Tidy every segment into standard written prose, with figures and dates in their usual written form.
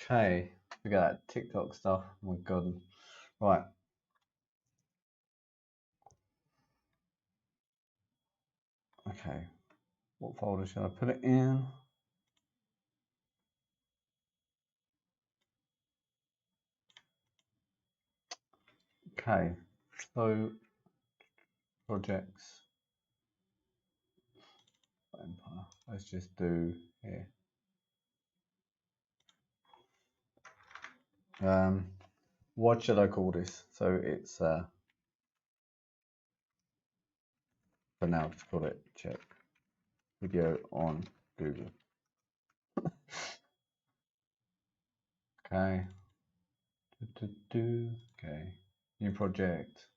Okay, we got that TikTok stuff. Oh my god. Right. Okay. What folder should I put it in? Okay. So projects Empire. Let's just do here. What should I call this? So it's for now, just call it check video on Google. Okay. Okay. New project.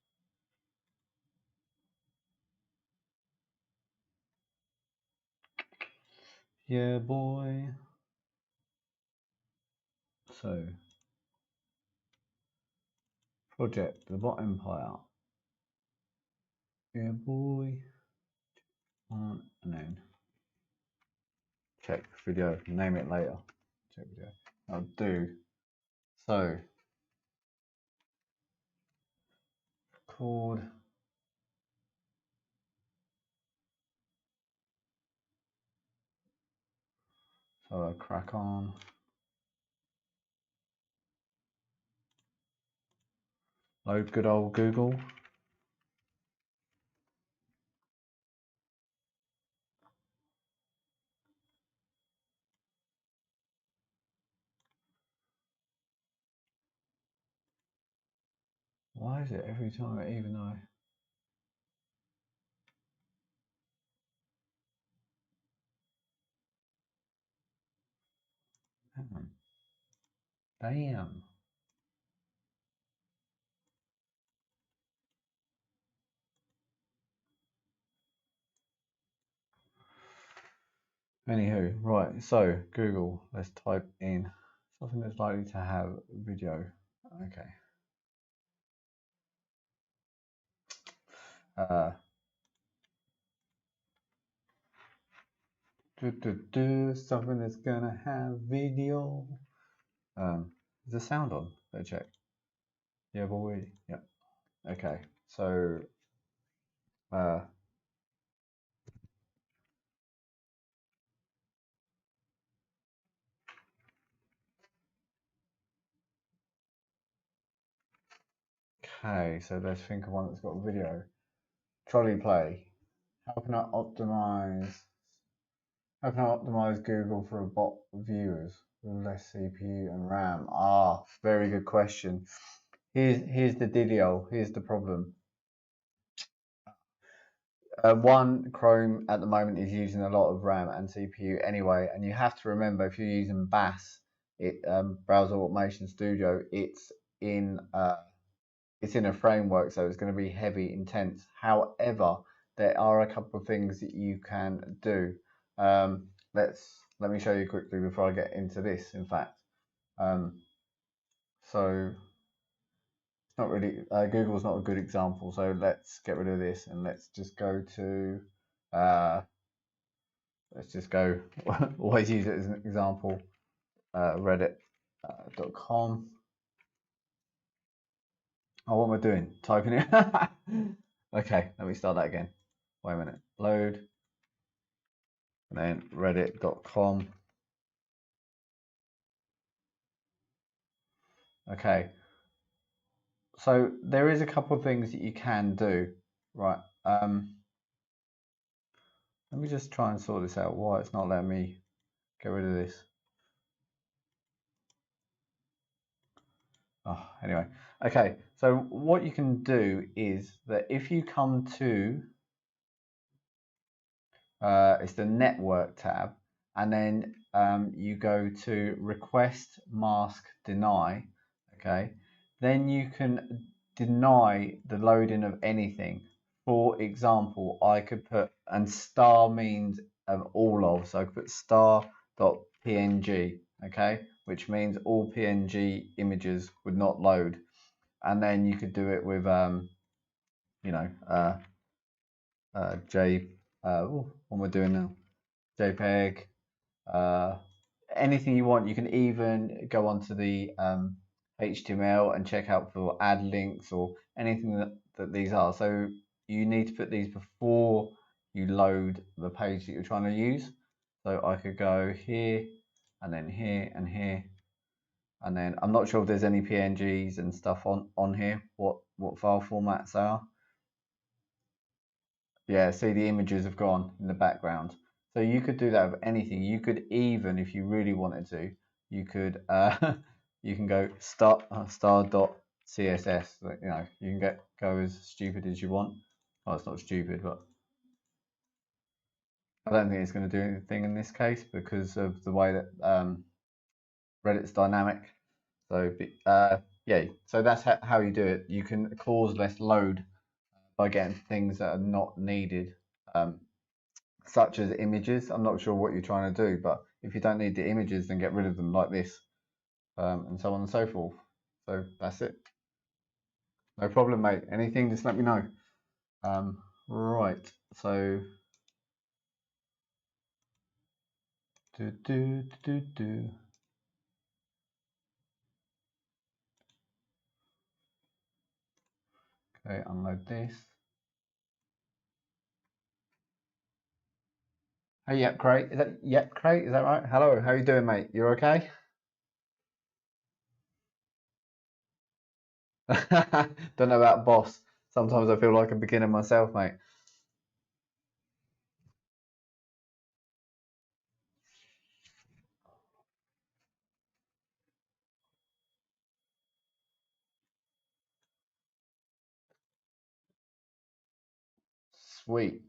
Yeah, boy. So project the Bot Empire. Yeah, boy. And then check video. Name it later. Check video. I'll do. So record. So I'll crack on. Load good old Google. Why is it every time even though Damn. Anywho, right, so Google, let's type in something that's likely to have video. Okay. Something that's gonna have video. Is the sound on? Let's check. Yeah, boy. Yeah. Okay. So okay, so let's think of one that's got video. Trolley play. How can I optimize Google for a bot viewers with less CPU and RAM? Ah, very good question. Here's the dealio. Here's the problem. One, Chrome at the moment is using a lot of RAM and CPU anyway, and you have to remember if you're using BAS, Browser Automation Studio, it's in a framework, so it's going to be heavy, intense. However, there are a couple of things that you can do. Let me show you quickly before I get into this. In fact, so it's not really Google's not a good example. So let's get rid of this and let's just go to let's just go. Always use it as an example. Reddit.com. Oh, what am I doing? Typing it. Okay, let me start that again. Wait a minute. Load. And then reddit.com. Okay. So there is a couple of things that you can do. Right. Let me just try and sort this out. Why it's not letting me get rid of this. Oh, anyway. Okay. So what you can do is that if you come to it's the network tab, and then you go to request mask deny. Okay, then you can deny the loading of anything. For example, I could put, and star means all of, so I could put star.png, okay, which means all PNG images would not load. And then you could do it with you know what am I doing now? JPEG, anything you want. You can even go onto the HTML and check out for ad links or anything that these are. So you need to put these before you load the page that you're trying to use. So I could go here and then here and here, and then I'm not sure if there's any PNGs and stuff on here, what file formats they are. Yeah, see, the images have gone in the background. So you could do that with anything. You could even, if you really wanted to, you could you can go star.css. You know, you can go as stupid as you want. Oh, it's not stupid, but I don't think it's going to do anything in this case because of the way that Reddit's dynamic. So yeah, so that's how you do it. You can cause less load by getting things that are not needed. Such as images. I'm not sure what you're trying to do, but if you don't need the images, then get rid of them like this, and so on and so forth. So that's it. No problem, mate. Anything, just let me know. Right. So okay, unload this. Hey, yep, Crate. Is that yep, Crate? Is that right? Hello. How you doing, mate? You okay? Don't know about boss. Sometimes I feel like a beginner myself, mate. Sweet.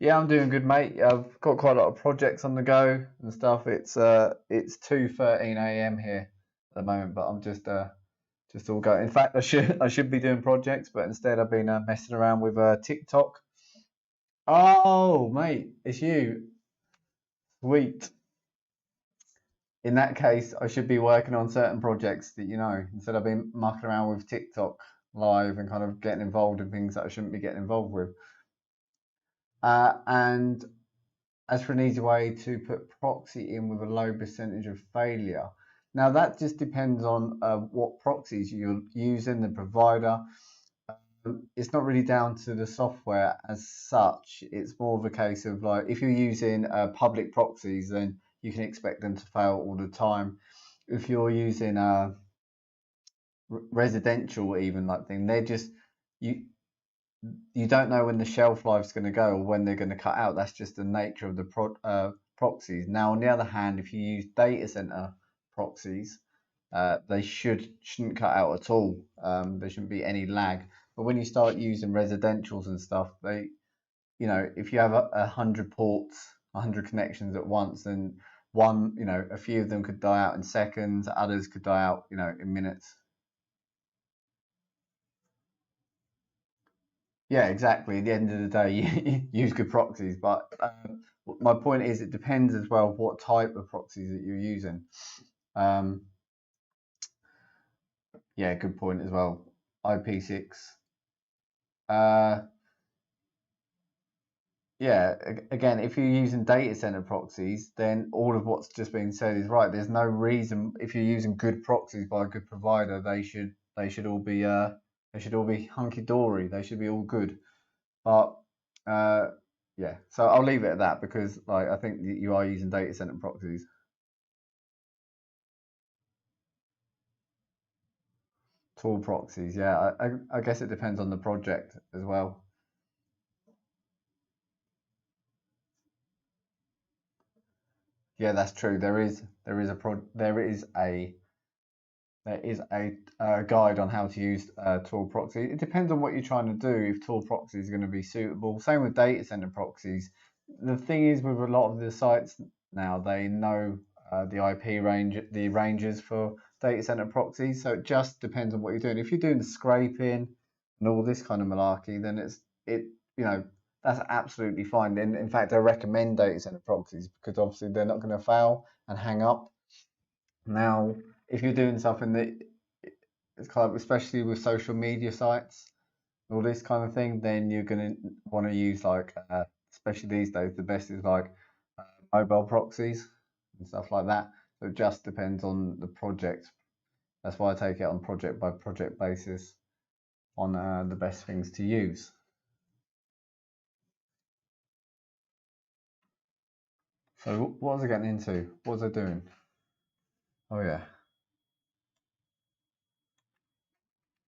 Yeah, I'm doing good, mate. I've got quite a lot of projects on the go and stuff. It's 2:13 a.m. here at the moment, but I'm just all going. In fact, I should be doing projects, but instead I've been messing around with TikTok. Oh, mate, it's you. Sweet. In that case, I should be working on certain projects that you know. Instead, I've been mucking around with TikTok live and kind of getting involved in things that I shouldn't be getting involved with. And as for an easy way to put proxy in with a low percentage of failure. Now that just depends on what proxies you're using, the provider. It's not really down to the software as such. It's more of a case of like if you're using public proxies, then you can expect them to fail all the time. If you're using residential, even like thing, they're just you you don't know when the shelf life's going to go or when they're going to cut out. That's just the nature of the proxies. Now, on the other hand, if you use data center proxies, they shouldn't cut out at all. There shouldn't be any lag. But when you start using residentials and stuff, you know, if you have 100 ports, 100 connections at once, then a few of them could die out in seconds, others could die out, in minutes. Yeah, exactly. At the end of the day, you use good proxies, but my point is it depends as well what type of proxies that you're using. Um, yeah, good point as well. IP6. Uh, yeah, again, if you're using data center proxies, then all of what's just been said is right. There's no reason if you're using good proxies by a good provider, they should all be hunky dory. They should be all good. But uh, yeah, so I'll leave it at that because like I think you are using data center proxies. Tool proxies, yeah. I guess it depends on the project as well. Yeah, that's true. There is a guide on how to use tool proxy. It depends on what you're trying to do. If tool proxy is going to be suitable. Same with data center proxies. The thing is with a lot of the sites now, they know the IP range, the ranges for data center proxies. So it just depends on what you're doing. If you're doing the scraping and all this kind of malarkey, then it you know that's absolutely fine. In fact, I recommend data center proxies because obviously they're not going to fail and hang up. Now, if you're doing something that it's kind of, especially with social media sites, all this kind of thing, then you're going to want to use like, especially these days, the best is like mobile proxies and stuff like that. So it just depends on the project. That's why I take it on project by project basis on the best things to use. So what was I getting into? What was I doing? Oh yeah.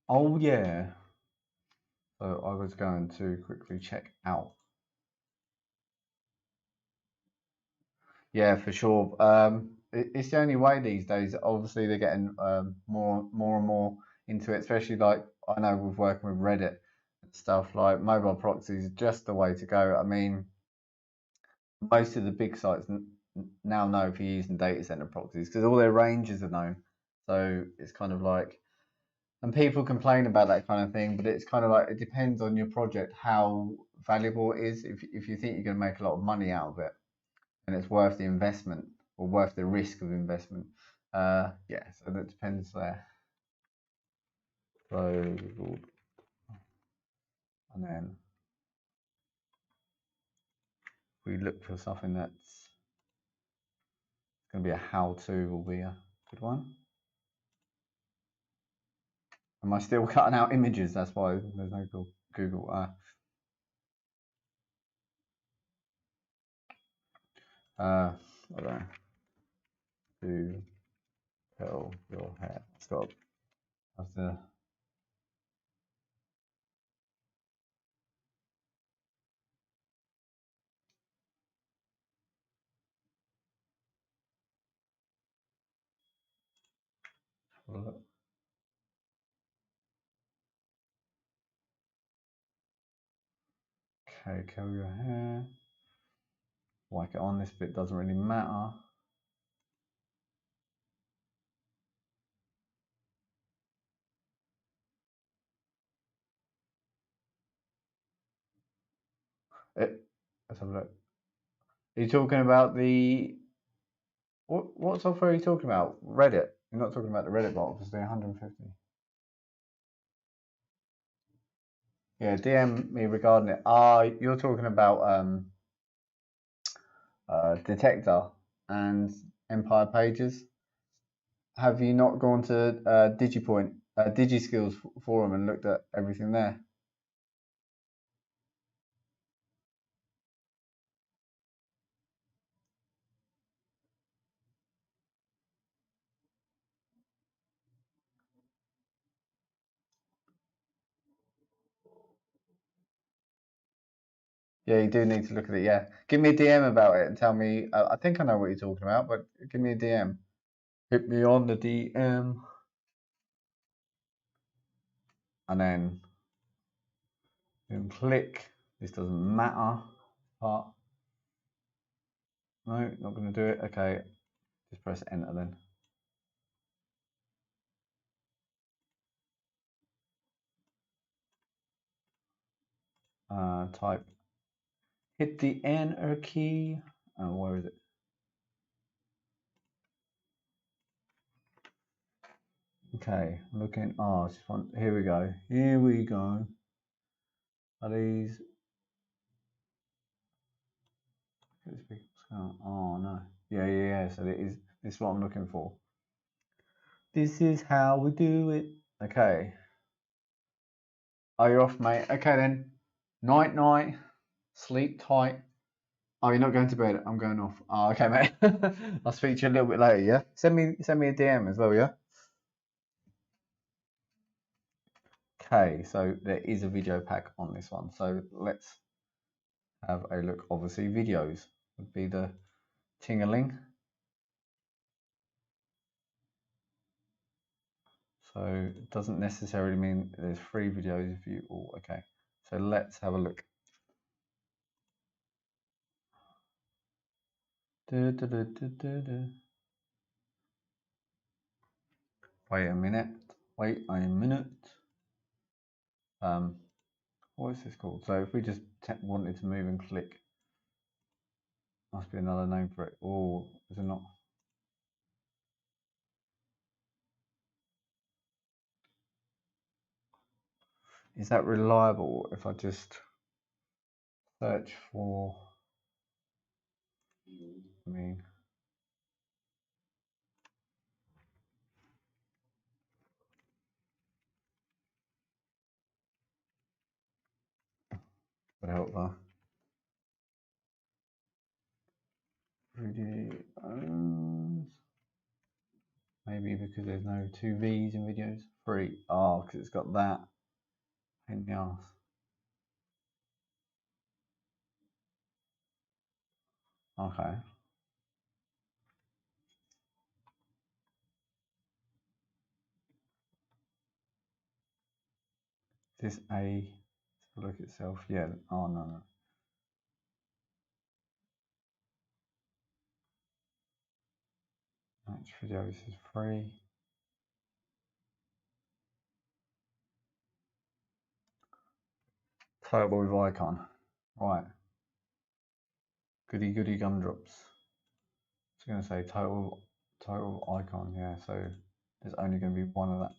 Oh yeah. So I was going to quickly check out. Yeah, for sure. It's the only way these days. Obviously, they're getting more and more into it, especially like I know with working with Reddit and stuff. Like mobile proxies is just the way to go. I mean, most of the big sites now know if you're using data center proxies because all their ranges are known. So it's kind of like, and people complain about that kind of thing, but it's kind of like it depends on your project how valuable it is. If you think you're going to make a lot of money out of it and it's worth the investment or worth the risk of investment. Yeah, so that depends there. So, and then we look for something that's going to be a how-to, will be a good one. Am I still cutting out images? That's why there's no Google. I don't know. To curl your hair. It's got have to. Okay, curl your hair. Whack it on. This bit doesn't really matter. Let's have a look. Are you talking about the what software are you talking about? Reddit. You're not talking about the Reddit bot, obviously. 150. Yeah, DM me regarding it. You're talking about Detector and Empire Pages. Have you not gone to DigiPoint, DigiSkills forum and looked at everything there? Yeah, you do need to look at it. Yeah, give me a DM about it and tell me. I think I know what you're talking about, but give me a DM. Hit me on the DM, and then click. This doesn't matter. But no, not going to do it. Okay, just press enter then. Type. Hit the enter key. Oh, where is it? Okay, looking. Oh, it's fun. Here we go. Here we go. Are these? Oh no. Yeah. So it is. This is what I'm looking for. This is how we do it. Okay. Are you off, mate? Okay then. Night night. Sleep tight. Oh, you're not going to bed. I'm going off. Oh, okay, mate. I'll speak to you a little bit later. Yeah. Send me a DM as well. Yeah. Okay. So there is a video pack on this one. So let's have a look. Obviously, videos would be the ting-a-ling. So it doesn't necessarily mean there's free videos if you. Oh, okay. So let's have a look. Wait a minute. Wait a minute. What is this called? So if we just wanted to move and click, must be another name for it. Oh, is it not? Is that reliable if I just search for, I mean, would help there. Videos. Maybe because there's no 2 V's in videos. 3. Oh, because it's got that in the arse. Okay. This A, look itself, yeah. Oh no. Match videos is 3. Title with icon. Right. Goody goody gumdrops. I was going to say total icon, yeah, so there's only going to be one of that.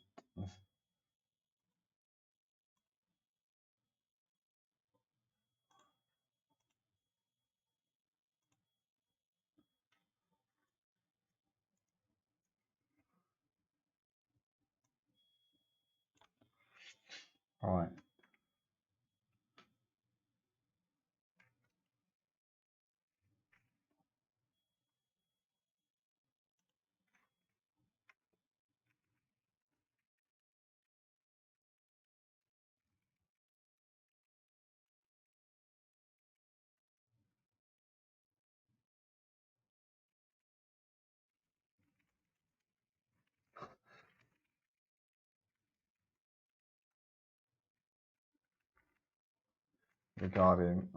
Right. Regarding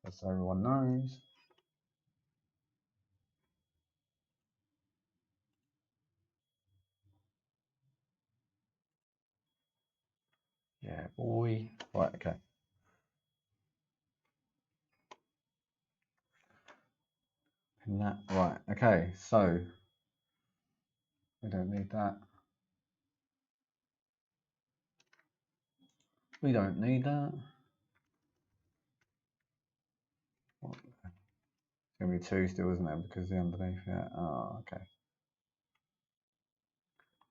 just so everyone knows. Yeah, boy. Right, okay. And that, right, okay, so we don't need that. We don't need that. It's going to be 2 still, isn't it? Because the underneath, yeah. Oh, okay.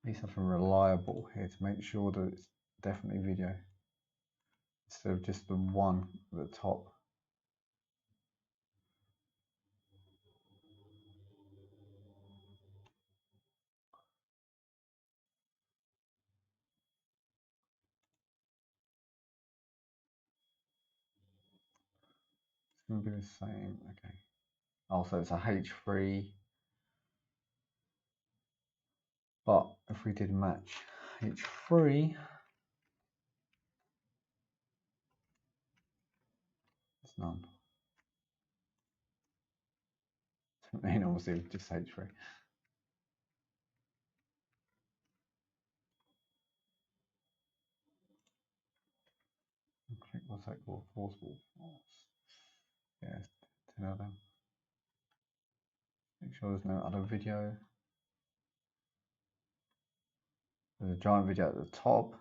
Need something reliable here to make sure that it's definitely video instead of just the one at the top. It's going to be the same, okay. Also, it's a H3, but if we did match H3, it's none. I mean, obviously, just H3. Click what's that called? Forcible force. Yeah, 10 of them. Make sure there's no other video. There's a giant video at the top.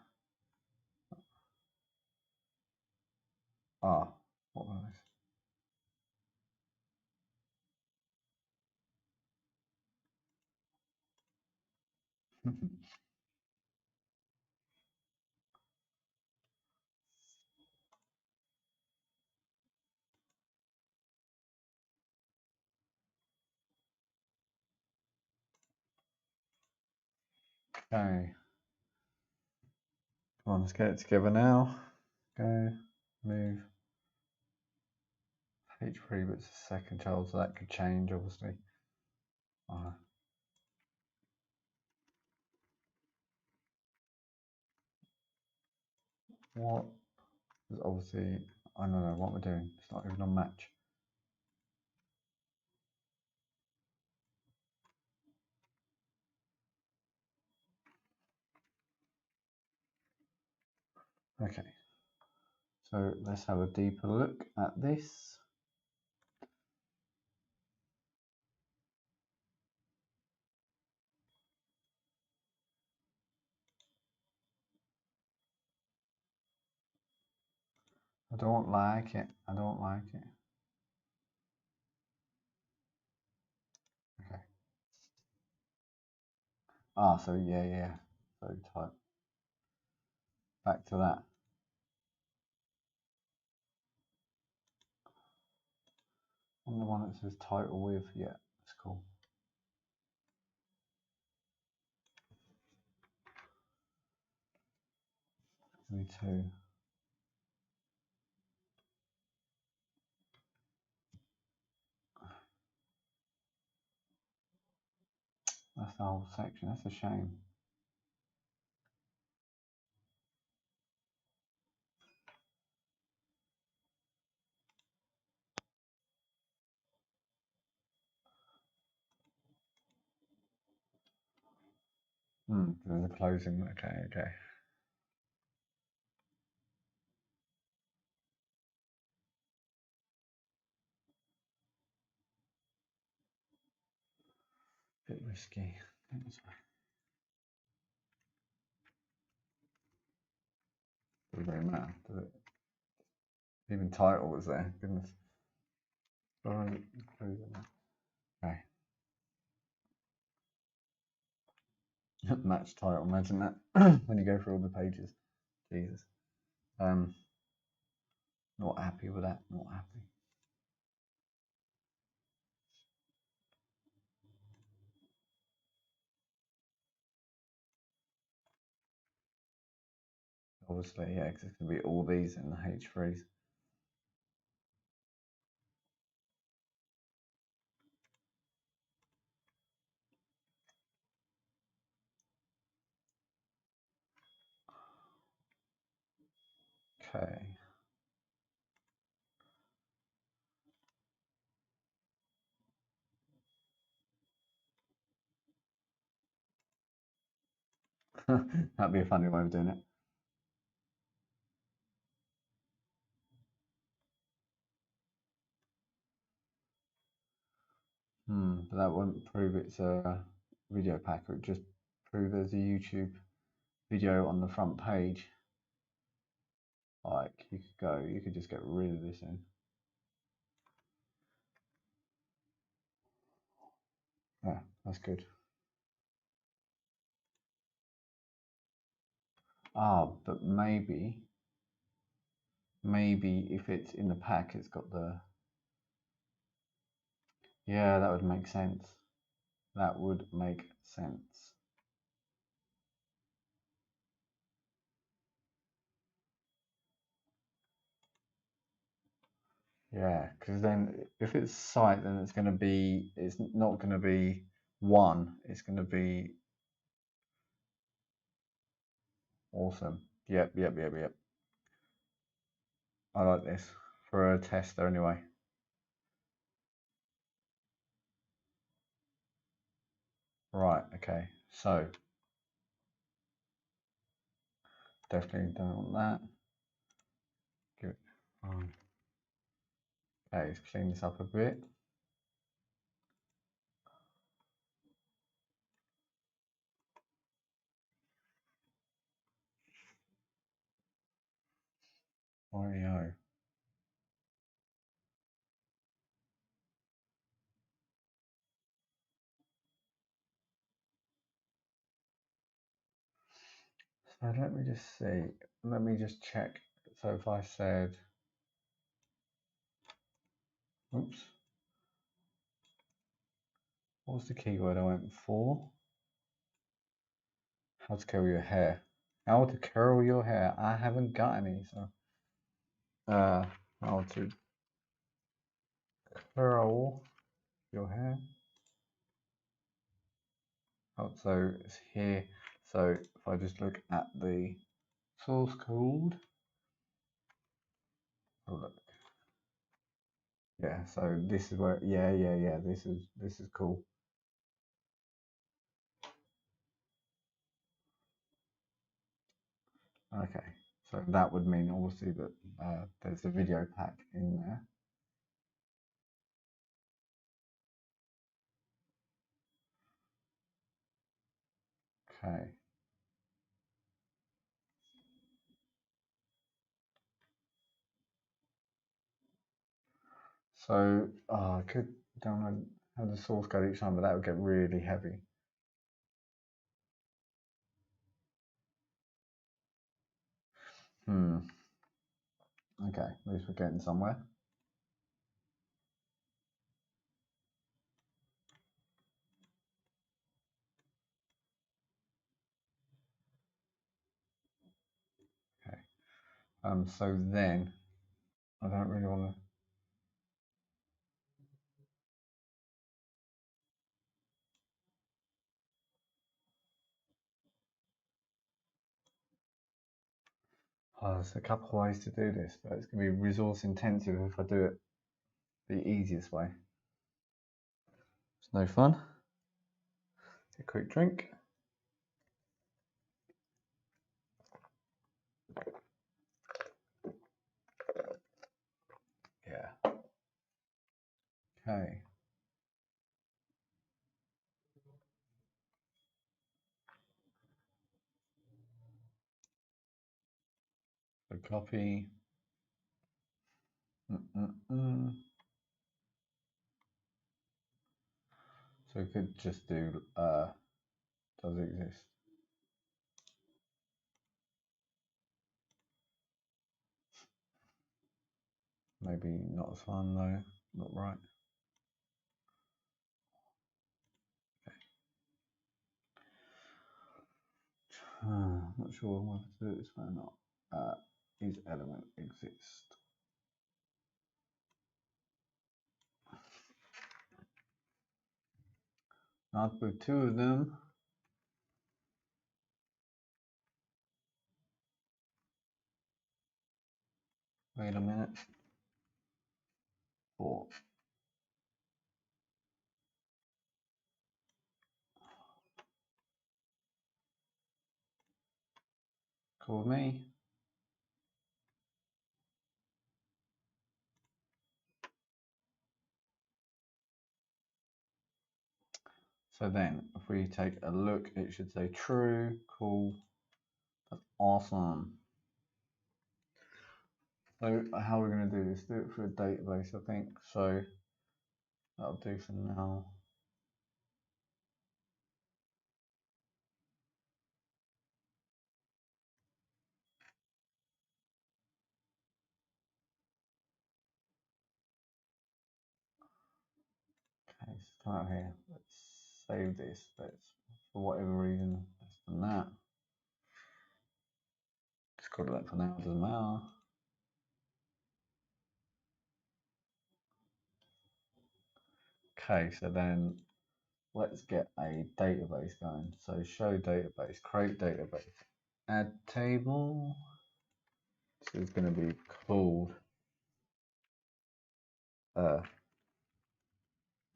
Ah, what was this? Okay. Come on, let's get it together now. Go, move. H3, but it's a second child, so that could change, obviously. What is obviously, I don't know what we're doing. It's not even on match. Okay. So let's have a deeper look at this. I don't like it. I don't like it. Okay. Ah, so yeah. So type. Back to that. On the one that says title with, yeah, that's cool. Me too. That's the whole section. That's a shame. There's a closing. Okay. Bit risky. Doesn't really matter, does it? Even title was there. Goodness. Okay. Match title. Imagine that when you go through all the pages. Jesus. Not happy with that. Not happy. Obviously, yeah, because it's going to be all these in the H3s. Okay. That'd be a funny way of doing it. But that wouldn't prove it's a video pack. It would just prove there's a YouTube video on the front page. Like you could just get rid of this in. Yeah, that's good. Ah, but maybe if it's in the pack, it's got the. Yeah, that would make sense. That would make sense. Yeah, because then if it's site, then it's going to be, it's not going to be one, it's going to be awesome. Yep. I like this for a tester anyway. Right, okay, so definitely don't want that. Give it on. Okay, let's clean this up a bit. Oreo. So let me just see. Let me just check. So if I said, oops, what was the keyword I went for? How to curl your hair. How to curl your hair. I haven't got any, so. How to curl your hair. Oh, so it's here. So if I just look at the source code, oh look, yeah. So this is where, yeah. This is cool. Okay, so that would mean obviously that there's a video pack in there. Okay. So I could download have the source code each time, but that would get really heavy. Okay, at least we're getting somewhere. Okay. So then I don't really want to. Oh, there's a couple of ways to do this, but it's going to be resource intensive if I do it the easiest way. It's no fun. A quick drink. Yeah. Okay. So copy. So we could just do does exist. Maybe not as fun though. Not right. Not sure whether to do this way or not. Is element exist? Not with two of them. Wait a minute. 4. Call me. So then, if we take a look, it should say true. Cool. That's awesome. So how are we going to do this? Do it for a database, I think. So that'll do for now. Okay, so come out here. Let's save this. Let's, for whatever reason, let's done that. Just call it that for now, doesn't matter. Okay, so then let's get a database going. So show database, create database, add table. This is going to be called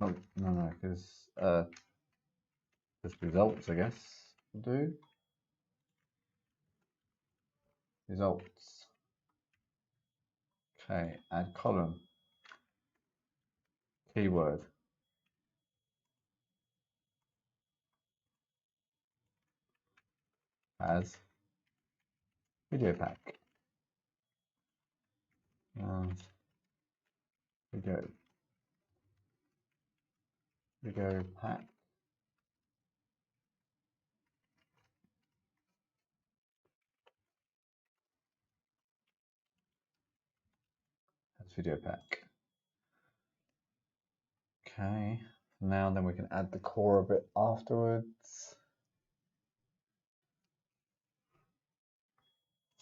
no, because just results, I guess. We'll do results. Okay, add column, keyword, as video pack, and video pack. That's video pack. Okay, now then we can add the core a bit afterwards.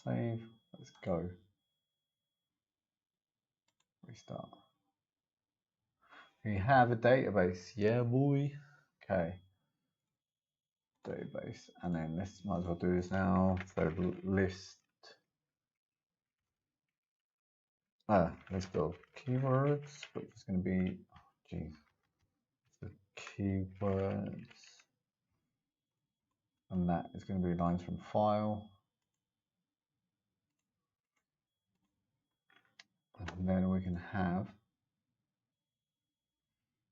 Save, let's go. Restart. We have a database, yeah boy. Okay, database, and then let's might as well do this now. So list. Let's go keywords, which is going to be, geez, so keywords, and that is going to be lines from file, and then we can have,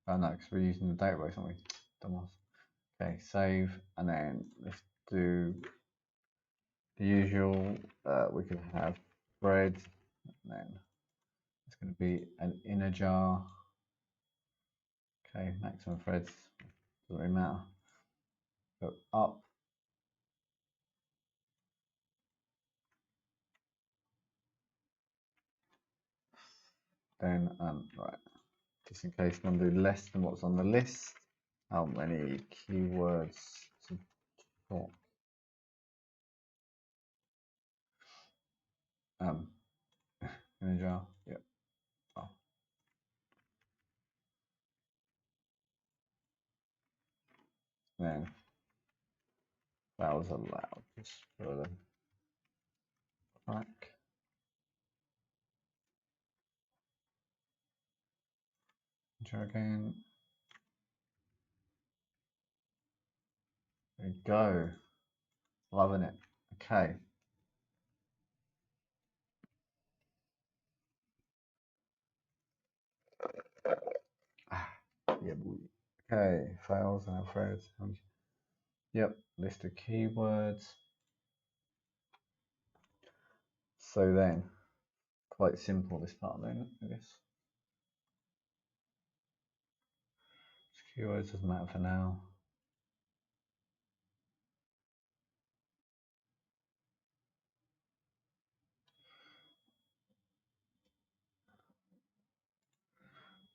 oh no, because we're using the database, aren't we? Dumbass. Okay, save, and then let's do the usual. We can have thread, and then it's going to be an inner jar. Okay, maximum threads, doesn't really matter. Go up. Then, right, just in case you want to do less than what's on the list, how many keywords to talk? In a jar, yep. Oh. Then that was allowed, just for the track. Jar again. There we go. Loving it. Okay. Yeah, boy. Okay, files and threads. Yep, list of keywords. So then, quite simple this part then, I guess. Keywords doesn't matter for now.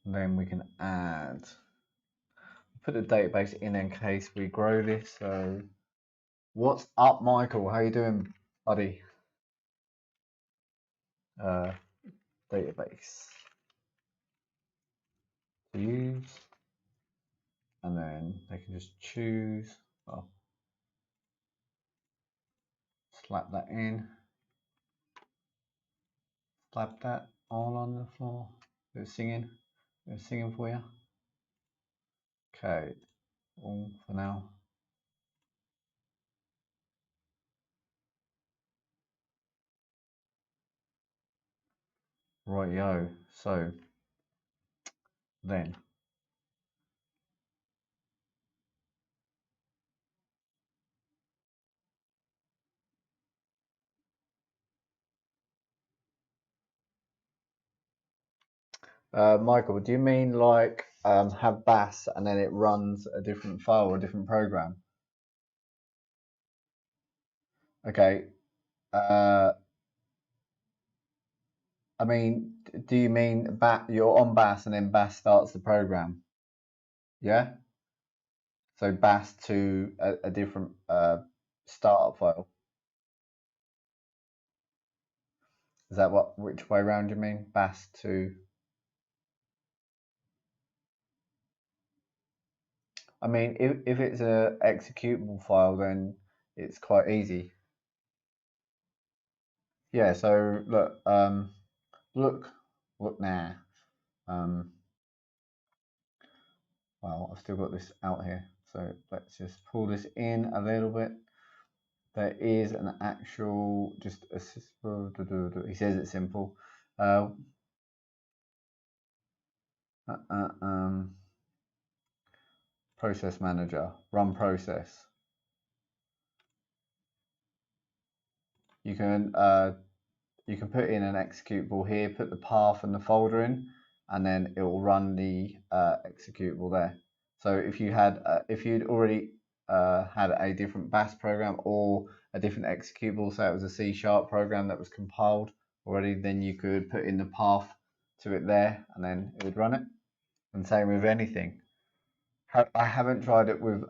And then we can add, put the database in case we grow this. So, what's up, Michael? How you doing, buddy? Database to use, and then they can just choose. Oh, slap that in. Slap that all on the floor. They're singing. They're singing for you. Okay, all for now. Rightio. So then, Michael, do you mean like have BAS and then it runs a different file or a different program? Okay. I mean, do you mean you're on BAS and then BAS starts the program? Yeah. So BAS to a different startup file. Is that which way around you mean? BAS to. I mean, if it's a executable file, then it's quite easy. Yeah. So look, look now. Well, I've still got this out here, so let's just pull this in a little bit. There is an actual just assist. He says it's simple. Process manager, run process. You can put in an executable here, put the path and the folder in, and then it will run the executable there. So if you had if you'd already had a different BAS program or a different executable, so it was a C# program that was compiled already, then you could put in the path to it there, and then it would run it. And same with anything. I haven't tried it with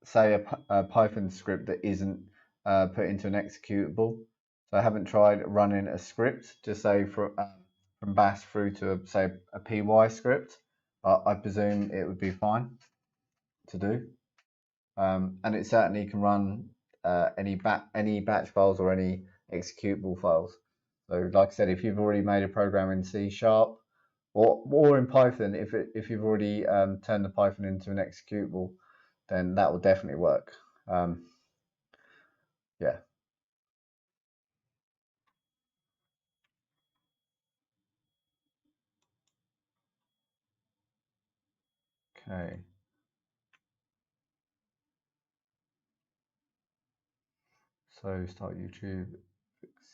say a Python script that isn't put into an executable. So I haven't tried running a script, just say from BAS through to say a PY script. I presume it would be fine to do, and it certainly can run any batch files or any executable files. So, like I said, if you've already made a program in C# or in Python, if you've already turned the Python into an executable, then that will definitely work. Yeah. Okay. So start YouTube,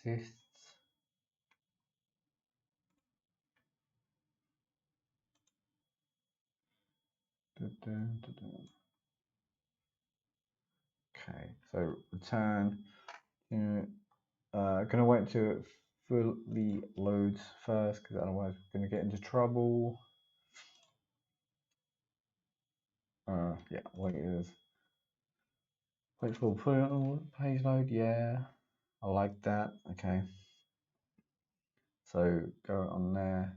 exists. Okay, so return. Gonna wait until it fully loads first, because otherwise we're gonna get into trouble. Yeah, wait for page load. Yeah, I like that. Okay, so go on there.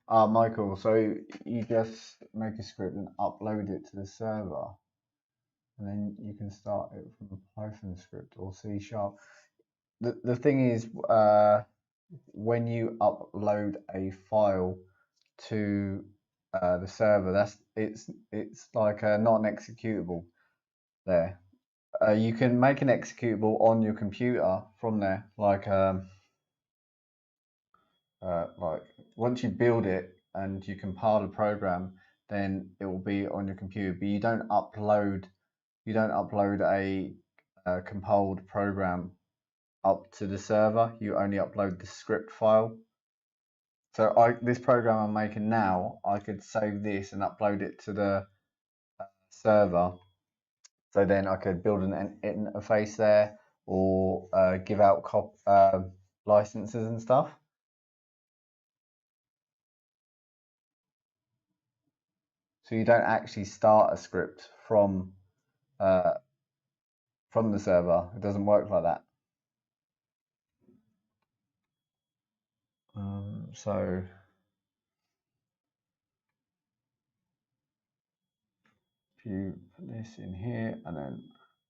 Michael, so you just make a script and upload it to the server, and then you can start it from a Python script or C#. The thing is, when you upload a file to the server, it's like not an executable there. You can make an executable on your computer from there, like once you build it and you compile the program, then it will be on your computer. But you don't upload a compiled program up to the server. You only upload the script file. So this program I'm making now, I could save this and upload it to the server. So then I could build an interface there, or give out licenses and stuff. So you don't actually start a script from the server. It doesn't work like that. So if you put this in here and then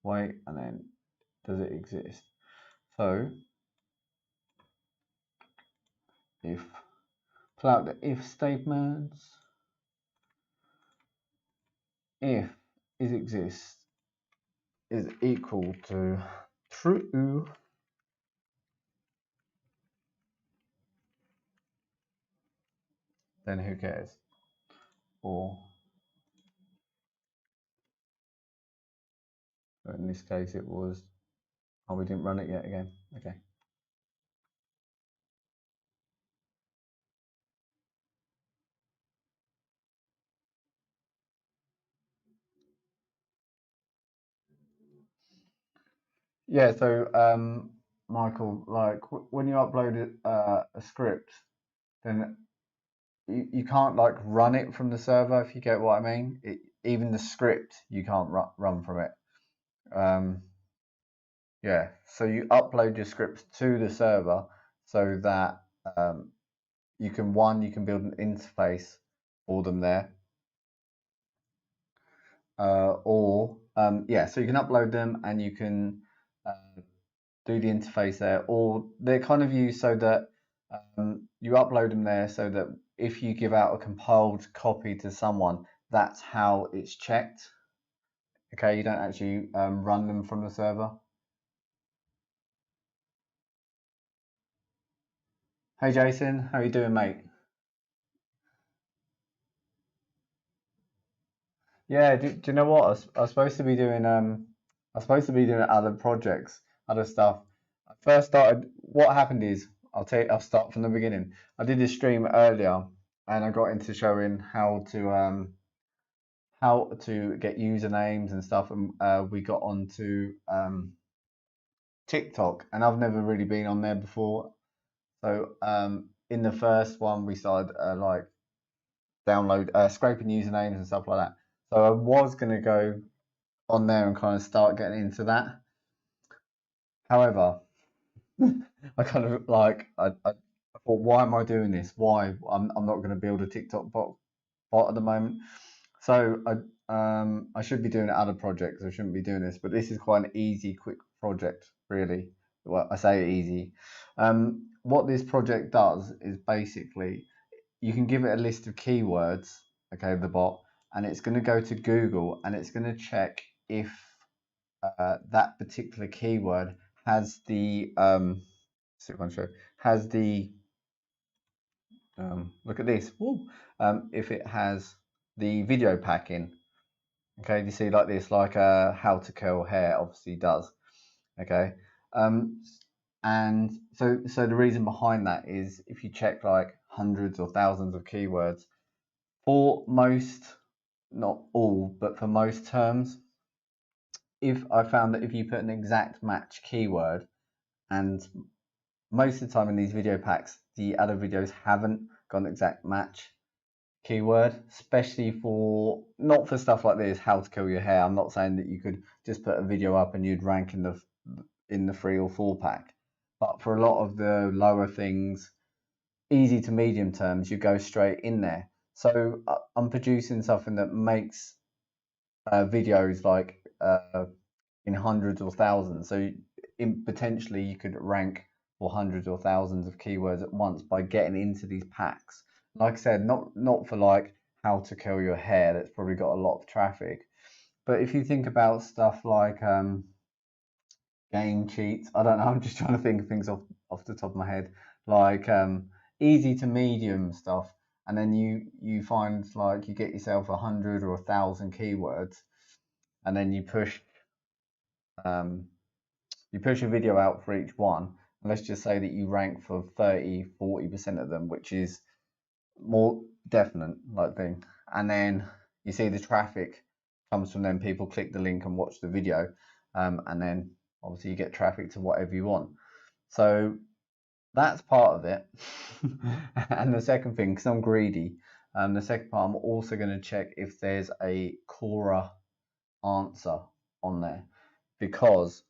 wait, and then does it exist? So if pull out the if statements, if is exists is equal to true, then who cares? Or in this case it was, oh, we didn't run it yet again. Okay. Yeah, so Michael, like when you upload a script, then you can't like run it from the server, if you get what I mean. Even the script you can't run from it. Yeah, so you upload your scripts to the server so that you can build an interface for them there, or yeah, so you can upload them and you can do the interface there, or they're kind of used so that you upload them there so that if you give out a compiled copy to someone, that's how it's checked. Okay, you don't actually run them from the server. Hey Jason, how you doing, mate? Yeah, do you know what? I was supposed to be doing other projects, other stuff. I first started. What happened is, I'll start from the beginning. I did a stream earlier, and I got into showing how to get usernames and stuff, and we got onto TikTok, and I've never really been on there before. So in the first one, we started like scraping usernames and stuff like that. So I was gonna go on there and kind of start getting into that. However, I kind of like I thought, why am I doing this? Why I'm not going to build a TikTok bot at the moment. So I should be doing other projects. I shouldn't be doing this, but this is quite an easy, quick project, really. Well, I say easy. What this project does is basically you can give it a list of keywords, okay, the bot, and it's going to go to Google and it's going to check if that particular keyword has the has the look at this. Woo. If it has the video pack in, okay, you see like this, like how to curl hair obviously does, okay. And so the reason behind that is if you check like hundreds or thousands of keywords for most, not all, but for most terms, if I found that if you put an exact match keyword, and most of the time in these video packs, the other videos haven't got an exact match keyword, especially for, not for stuff like this, how to curl your hair. I'm not saying that you could just put a video up and you'd rank in the 3 or 4 pack, but for a lot of the lower things, easy to medium terms, you go straight in there. So I'm producing something that makes videos like in hundreds or thousands. So potentially you could rank for hundreds or thousands of keywords at once by getting into these packs. Like I said, not for like how to curl your hair, that's probably got a lot of traffic. But if you think about stuff like game cheats, I don't know, I'm just trying to think of things off the top of my head, like easy to medium stuff, and then you find like you get yourself 100 or 1,000 keywords, and then you push a video out for each one, and let's just say that you rank for 30-40% of them, which is more definite like thing, and then you see the traffic comes from them, people click the link and watch the video, and then obviously you get traffic to whatever you want. So that's part of it. And the second thing, because I'm greedy, the second part, I'm also going to check if there's a Quora answer on there, because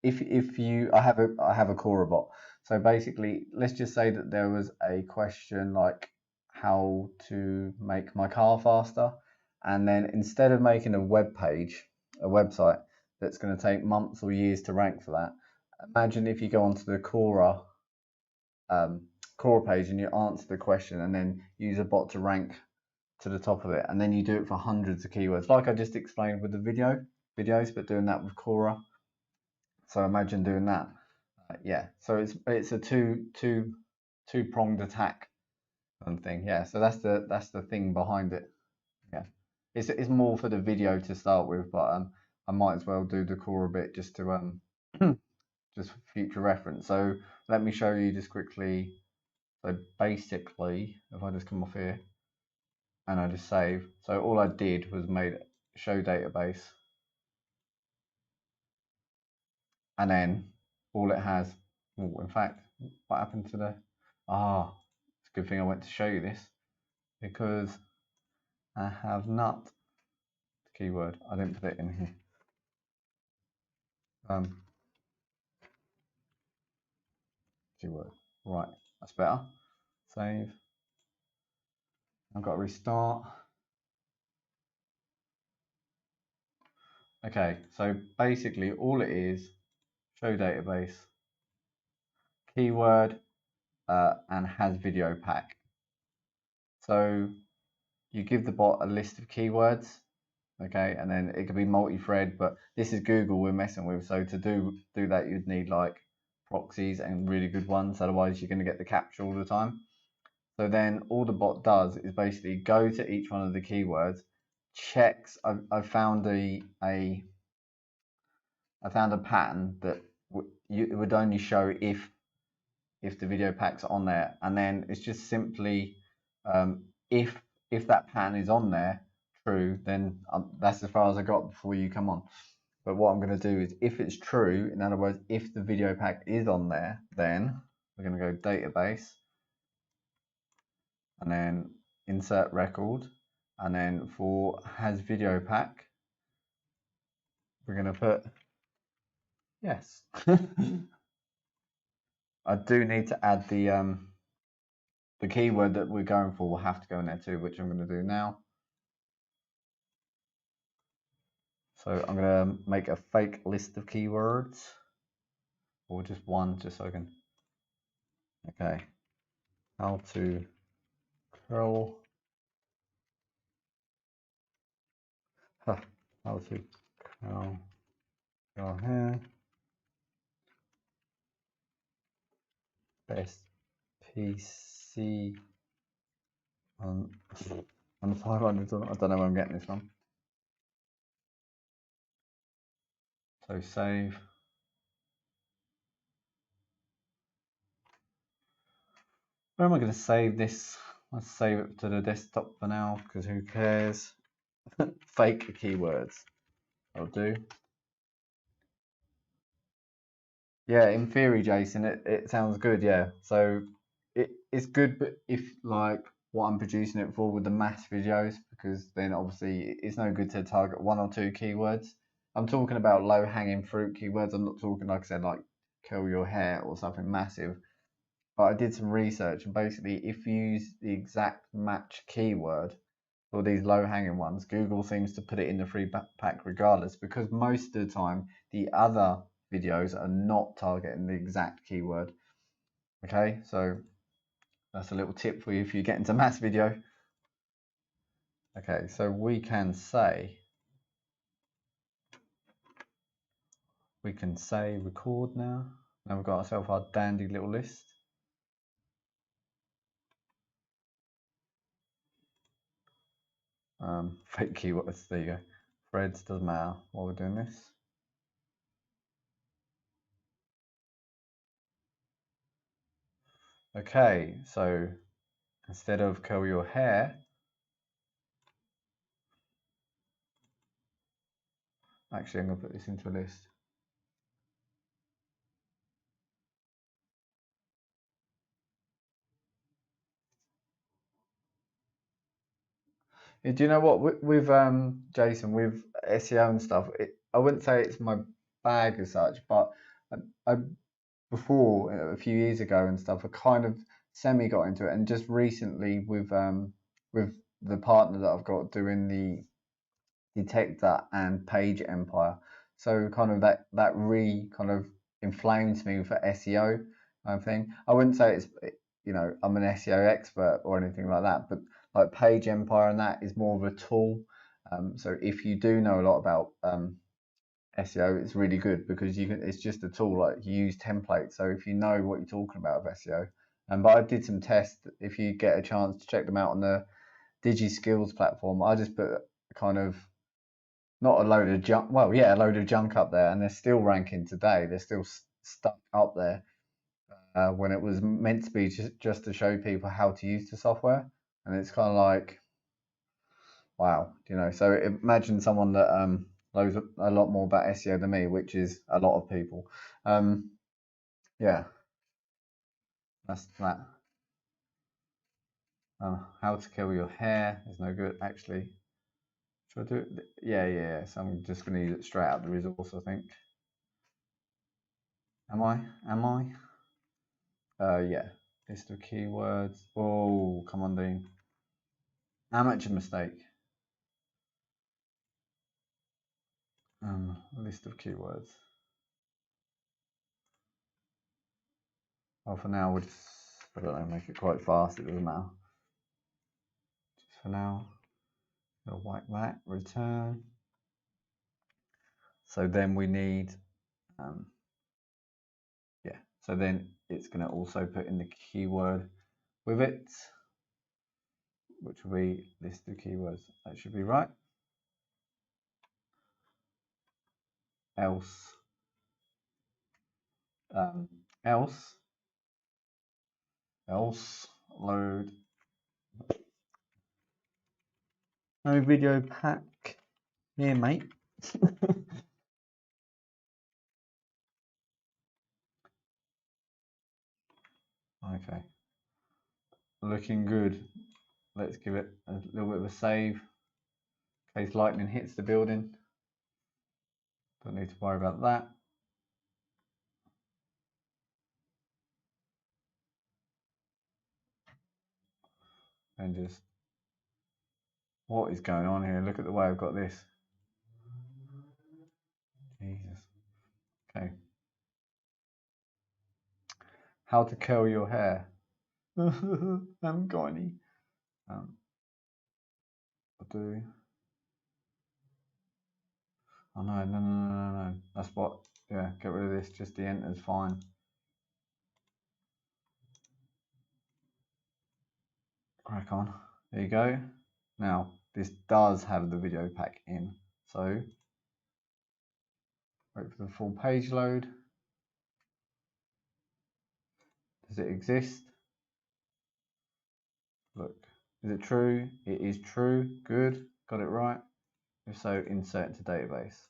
if you I have a Quora bot. So basically, let's just say that there was a question like how to make my car faster, and then instead of making a web page, a website that's going to take months or years to rank for that, imagine if you go onto the Quora Quora page and you answer the question and then use a bot to rank to the top of it, and then you do it for hundreds of keywords, like I just explained with the videos, but doing that with Quora. So imagine doing that. Yeah. So it's a two pronged attack kind of thing. Yeah. So that's the thing behind it. Yeah. It's more for the video to start with, but I might as well do the core a bit just to just for future reference. So let me show you just quickly. So basically, if I just come off here and I just save. So all I did was made show database, and then all it has, well, in fact, what happened to the, it's a good thing I went to show you this, because I have not, the keyword, I didn't put it in here. Keyword, right, that's better. Save, I've got to restart. Okay, so basically all it is, show database, keyword, and has video pack. So you give the bot a list of keywords, okay, and then it could be multi-thread, but this is Google we're messing with, so to do that you'd need like proxies and really good ones, otherwise you're going to get the capture all the time. So then all the bot does is basically go to each one of the keywords, checks. I found a pattern that it would only show if the video pack's on there, and then it's just simply if that pattern is on there, true, then that's as far as I got before you come on. But what I'm going to do is, if it's true, in other words, if the video pack is on there, then we're going to go database, and then insert record, and then for has video pack, we're going to put yes. I do need to add the keyword that we're going for will have to go in there too, which I'm going to do now. So I'm going to make a fake list of keywords, or just one, just so I can. Okay, how to curl. How to curl your hair best PC on 500. I don't know where I'm getting this from. So save. Where am I going to save this? Let's save it to the desktop for now, because who cares? Fake keywords. I'll do. Yeah, in theory, Jason, it sounds good, yeah. So it's good, but if like what I'm producing it for with the mass videos, because then obviously it's no good to target 1 or 2 keywords. I'm talking about low hanging fruit keywords. I'm not talking, like I said, like curl your hair or something massive. But I did some research, and basically if you use the exact match keyword for these low hanging ones, Google seems to put it in the free pack regardless, because most of the time the other videos are not targeting the exact keyword. Okay, so that's a little tip for you if you get into mass video. Okay, so we can say record now. Now we've got ourselves our dandy little list. Fake keywords, there you go. Threads, doesn't matter while we're doing this. Okay, so instead of curl your hair, actually I'm going to put this into a list. Do you know what, with Jason, with SEO and stuff, I wouldn't say it's my bag as such, but I before a few years ago and stuff, I kind of semi got into it, and just recently with the partner that I've got doing the Detector and Page Empire, so kind of that kind of inflames me for SEO kind of thing. I wouldn't say it's, you know, I'm an SEO expert or anything like that, but like Page Empire and that is more of a tool. So if you do know a lot about SEO, it's really good, because you can, it's just a tool, like you use templates. So if you know what you're talking about with SEO, but I did some tests. If you get a chance to check them out on the DigiSkills platform, I just put kind of not a load of junk, well, yeah, a load of junk up there, and they're still ranking today. They're still stuck up there when it was meant to be just to show people how to use the software. And it's kind of like, wow, you know. So imagine someone that knows a lot more about SEO than me, which is a lot of people. Yeah, that's that. How to kill your hair is no good, actually. Should I do it? Yeah. So I'm just going to use it straight out of the resource, I think. Am I? Yeah. List of keywords. Oh, come on, Dean. Amateur mistake. List of keywords. Well, for now, we'll just, I don't know, make it quite fast. It doesn't matter. Just for now, we'll whack that, return. So then we need, yeah. So then it's going to also put in the keyword with it, which will be list of keywords. That should be right. Else load no video pack here, mate. Okay, looking good. Let's give it a little bit of a save in case lightning hits the building. Don't need to worry about that. And just, what is going on here? Look at the way I've got this. Jesus. Okay. How to curl your hair. I haven't got any. I'll do. Oh no. That's what. Yeah, get rid of this. Just the enter's fine. crack on. There you go. Now, this does have the video pack in, so wait for the full page load. Does it exist? Look, is it true? It is true. Good, got it right. If so, insert into database.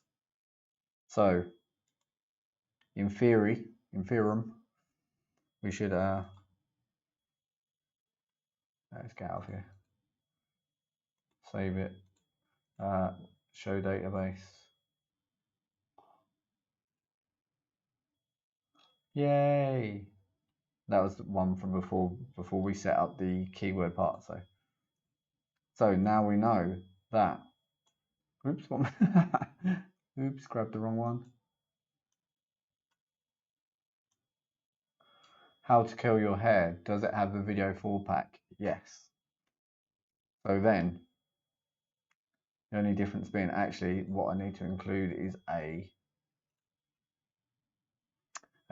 So, in theory, in theorem, we should let's get out of here. Save it. Show database. Yay! That was the one from before we set up the keyword part. So now we know that. Oops, oops, grabbed the wrong one. How to curl your hair. Does it have the video 4-pack? Yes. So then, the only difference being actually what I need to include is a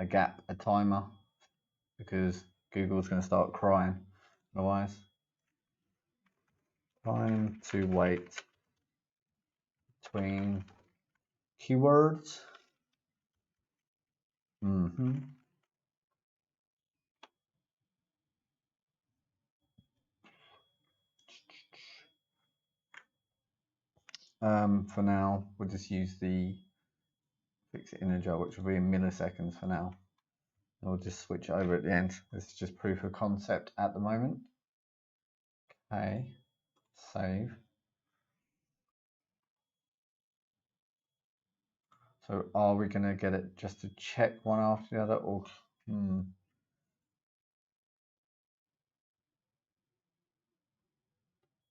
gap, a timer, because Google's going to start crying otherwise. Time to wait between keywords. For now, we'll just use the fixed integer, which will be in milliseconds for now. And we'll just switch over at the end. This is just proof of concept at the moment. Okay, save. So are we going to get it just to check one after the other, or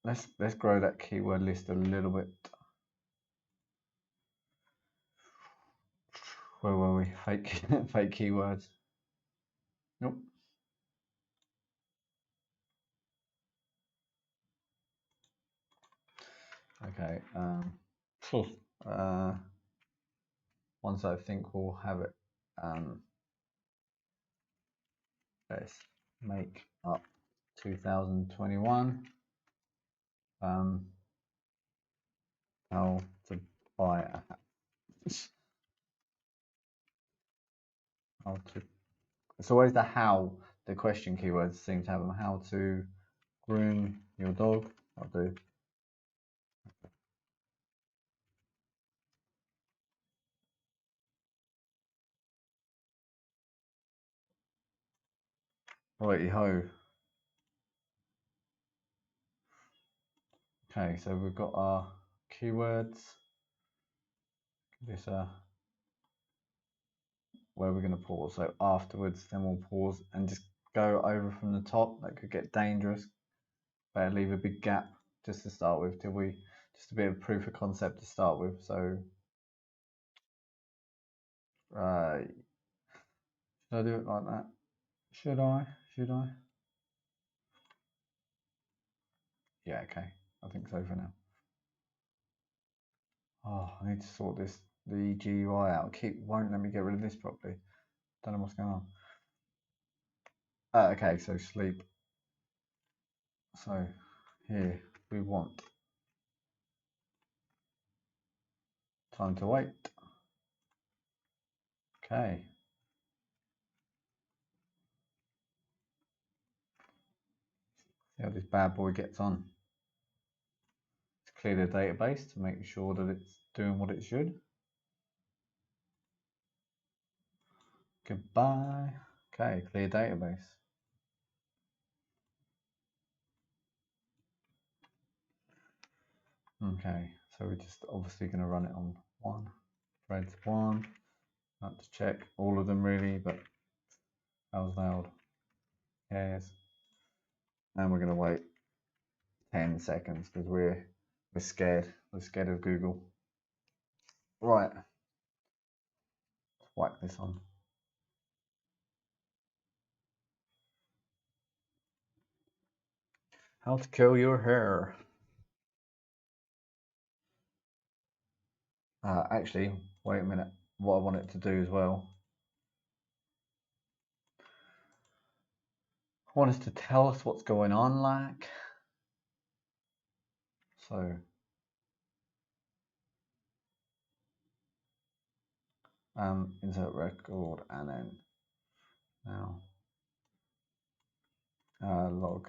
let's grow that keyword list a little bit. Where were we? Fake keywords. Nope. Okay. Once I think we'll have it. Let's make up 2021. How to buy a house. How to. It's always the how. The question keywords seem to have them. How to groom your dog. I'll do. Righty ho. Okay, so we've got our keywords. This where we're going to pause. So afterwards, then we'll pause and just go over from the top. That could get dangerous. Better leave a big gap just to start with, just a bit of proof of concept to start with. So, should I do it like that? Should I? Yeah, okay. I think so for now. Oh, I need to sort the GUI out. Won't let me get rid of this properly. Don't know what's going on. Okay, so sleep. So here we want time to wait. Okay. See how this bad boy gets on. Let's clear the database to make sure that it's doing what it should. Goodbye. Okay, clear database. Okay, so we're just obviously going to run it on threads 1. Not to check all of them really, but that was loud. Yes. And we're going to wait 10 seconds because we're scared. We're scared of Google. Right. Let's whack this on. How to curl your hair. Actually, wait a minute. What I want it to do as well. I want us to tell us what's going on, like. So insert record and then now log.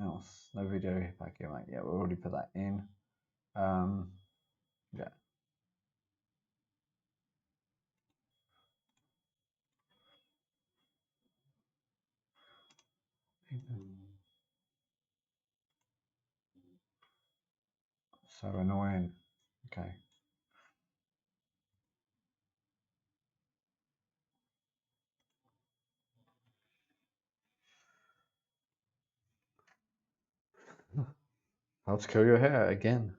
Else, no video back here, mate. Yeah, we already put that in. Yeah. So annoying. Okay. How to curl your hair again.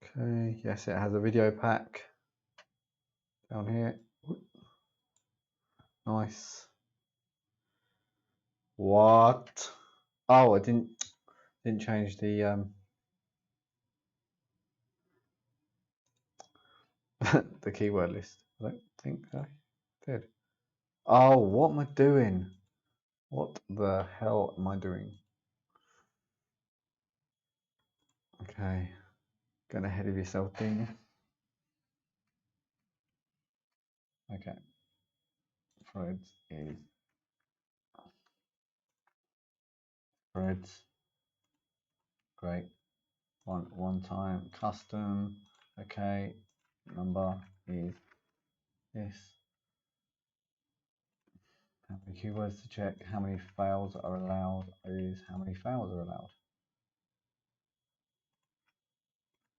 Okay, yes, it has a video pack down here. Nice. What? Oh, I didn't change the the keyword list. I don't think I did. Oh, what am I doing? What the hell am I doing? Okay, going ahead of yourself, Dean. Okay, threads is threads. Great. One time custom. Okay, number is this. How many keywords to check? How many fails are allowed? Is how many fails are allowed?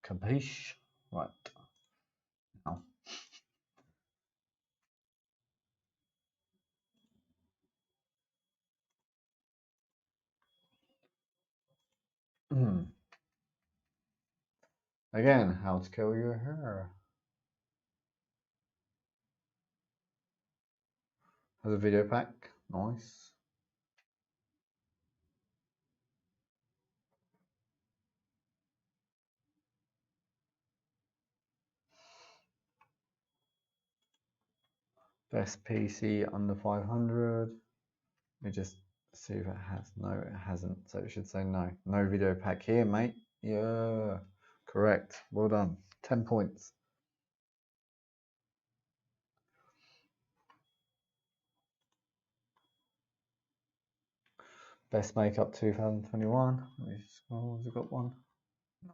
Capiche? Right. Now. Again, how to curl your hair. Has a video pack. Nice. Best PC under 500. Let me just see if it has. No, it hasn't. So it should say no. No video pack here, mate. Yeah. Correct. Well done. 10 points. Best makeup 2021. Has it got one? No.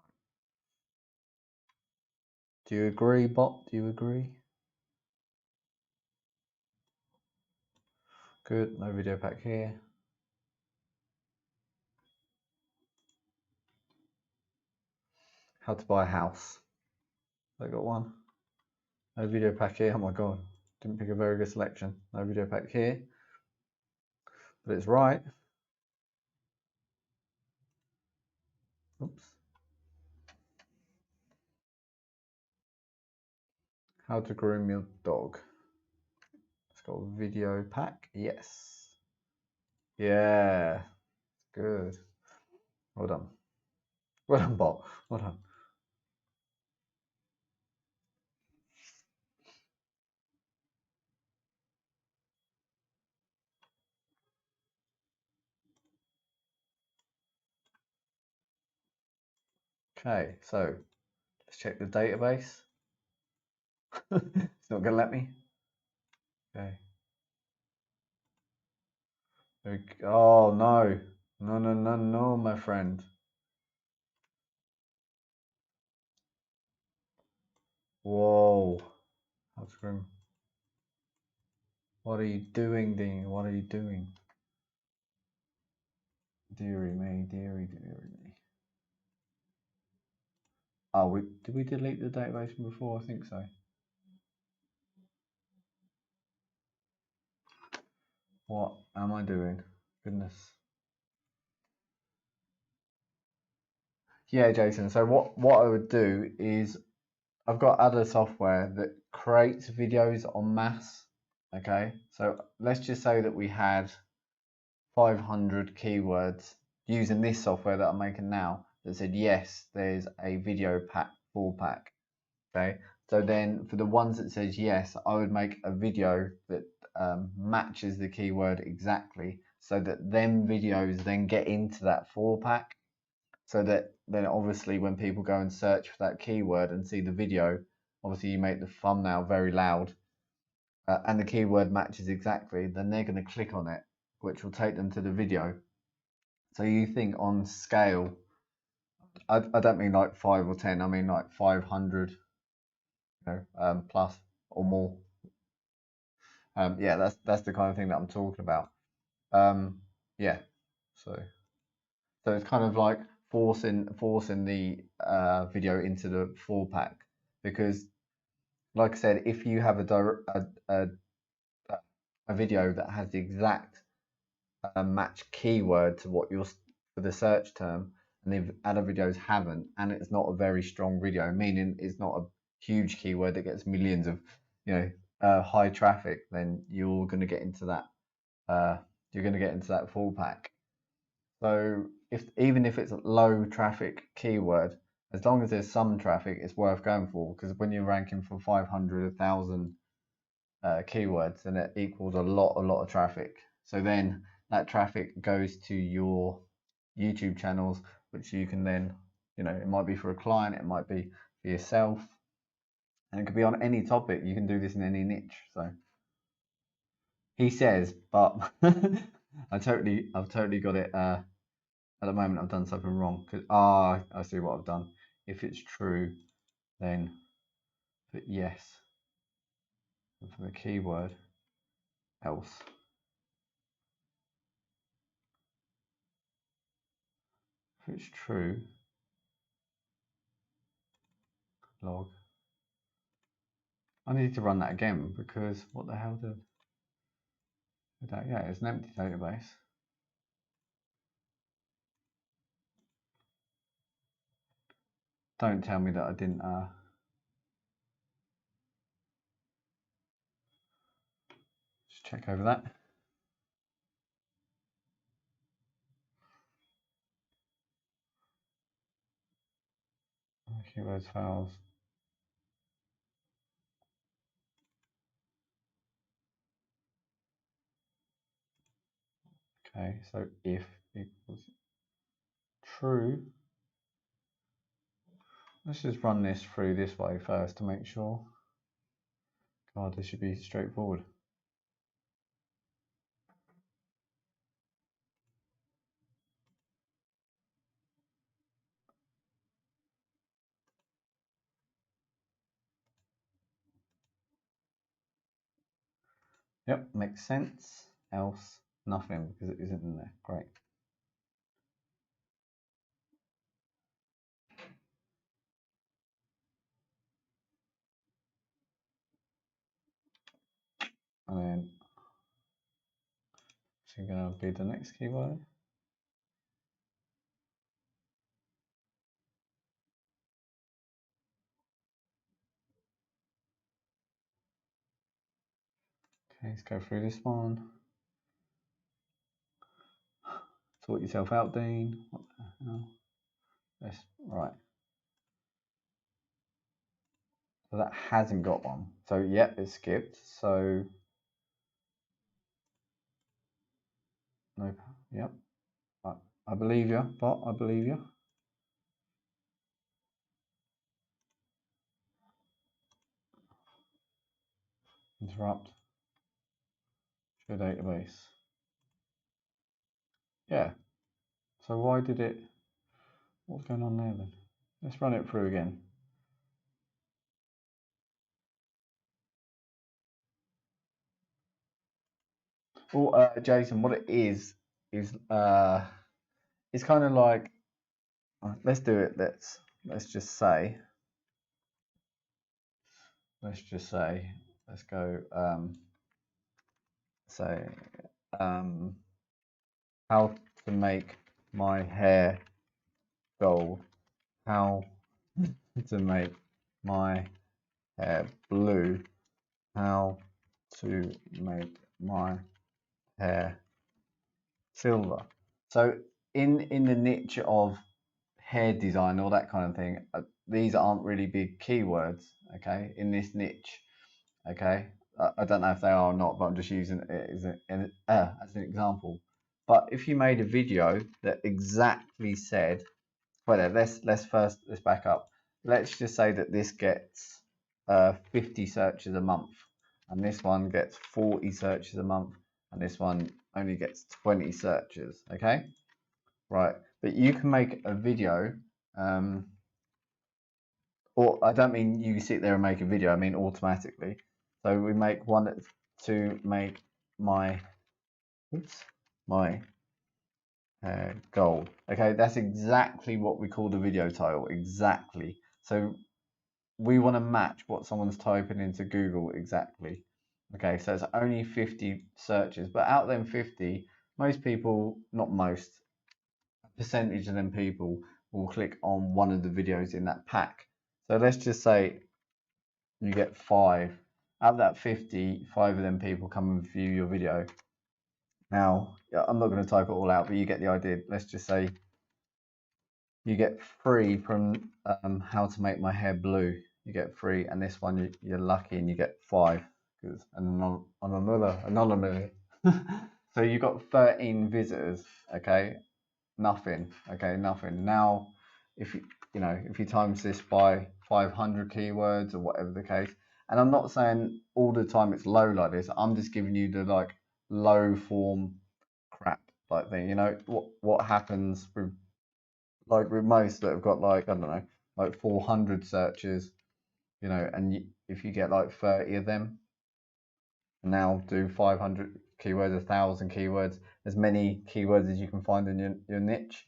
Do you agree, bot? Do you agree? Good. No video pack here. How to buy a house. I got one. No video pack here. Oh my god. Didn't pick a very good selection. No video pack here. But it's right. Oops. How to groom your dog. It's got a video pack. Yes. Yeah. Good. Well done. Well done, bot. Well done. Okay, so let's check the database. It's not going to let me. Okay. Oh, no. No, no, no, no, my friend. Whoa. How to groom. What are you doing, Dean? What are you doing? Deary me, deary me. Oh, did we delete the database from before? I think so. What am I doing? Goodness. Yeah, Jason. So what I would do is I've got other software that creates videos en masse. Okay, so let's just say that we had 500 keywords using this software that I'm making now that said yes, there's a video pack, full pack. Okay, so then for the ones that says yes, I would make a video that matches the keyword exactly, so that them videos then get into that 4-pack, so that then obviously when people go and search for that keyword and see the video, obviously you make the thumbnail very loud and the keyword matches exactly, then they're going to click on it, which will take them to the video. So you think on scale, I don't mean like 5 or 10, I mean like 500 plus or more. Yeah, that's the kind of thing that I'm talking about. Yeah, so it's kind of like forcing the video into the 4-pack, because like I said, if you have a video that has the exact match keyword to what you're for the search term, and the other videos haven't, and it's not a very strong video, meaning it's not a huge keyword that gets millions of high traffic, then you're going to get into that 4-pack. So even if it's a low traffic keyword, as long as there's some traffic, it's worth going for, because when you're ranking for 500, 1,000 keywords, then it equals a lot of traffic. So then that traffic goes to your YouTube channels, which you can then, it might be for a client, it might be for yourself, and it could be on any topic. You can do this in any niche. So he says, but I've totally got it. At the moment, I've done something wrong. Cause I see what I've done. If it's true, then put yes. And for the keyword, else. If it's true, log. I need to run that again, because what the hell did that? Yeah, it's an empty database. Don't tell me that I didn't just check over that. Keywords files. Okay, so if equals true, let's just run this through this way first to make sure. God, this should be straightforward. Yep, makes sense. Else, nothing, because it isn't in there. Great. And then, so going to be the next keyword. Okay, let's go through this one. Sort yourself out, Dean. What the hell? Yes, right. So that hasn't got one. So yep, it's skipped. So nope. Yep. I believe you, bot. I believe you. Interrupt. Show database. Yeah. So why did it? What's going on there then? Let's run it through again. Well, Jason, what it is it's kind of like, let's do it. Let's just say, let's go. Say, how to make my hair gold. How to make my hair blue. How to make my hair silver. So in the niche of hair design, all that kind of thing, these aren't really big keywords, okay, in this niche, okay. I don't know if they are or not, but I'm just using it as an example. But if you made a video that exactly said, well, let's back up. Let's just say that this gets 50 searches a month, and this one gets 40 searches a month, and this one only gets 20 searches. Okay, right. But you can make a video, or I don't mean you sit there and make a video. I mean automatically. So we make one to make my my goal. Okay, that's exactly what we call the video title. Exactly. So we want to match what someone's typing into Google exactly. Okay, so it's only 50 searches, but out of them 50, most people, not most, a percentage of them people will click on one of the videos in that pack. So let's just say you get 5. Out of that 50, 5 of them people come and view your video. Now, I'm not going to type it all out, but you get the idea. Let's just say you get 3 from how to make my hair blue. You get 3, and this one you're lucky and you get 5 because anonymity. So you got 13 visitors. Okay, nothing. Okay, nothing. Now, if you times this by 500 keywords or whatever the case, and I'm not saying all the time it's low like this. I'm just giving you the like low form crap like thing. You know what happens with most that have got like, I don't know, like 400 searches, and if you get like 30 of them, now do 500 keywords, 1,000 keywords, as many keywords as you can find in your niche,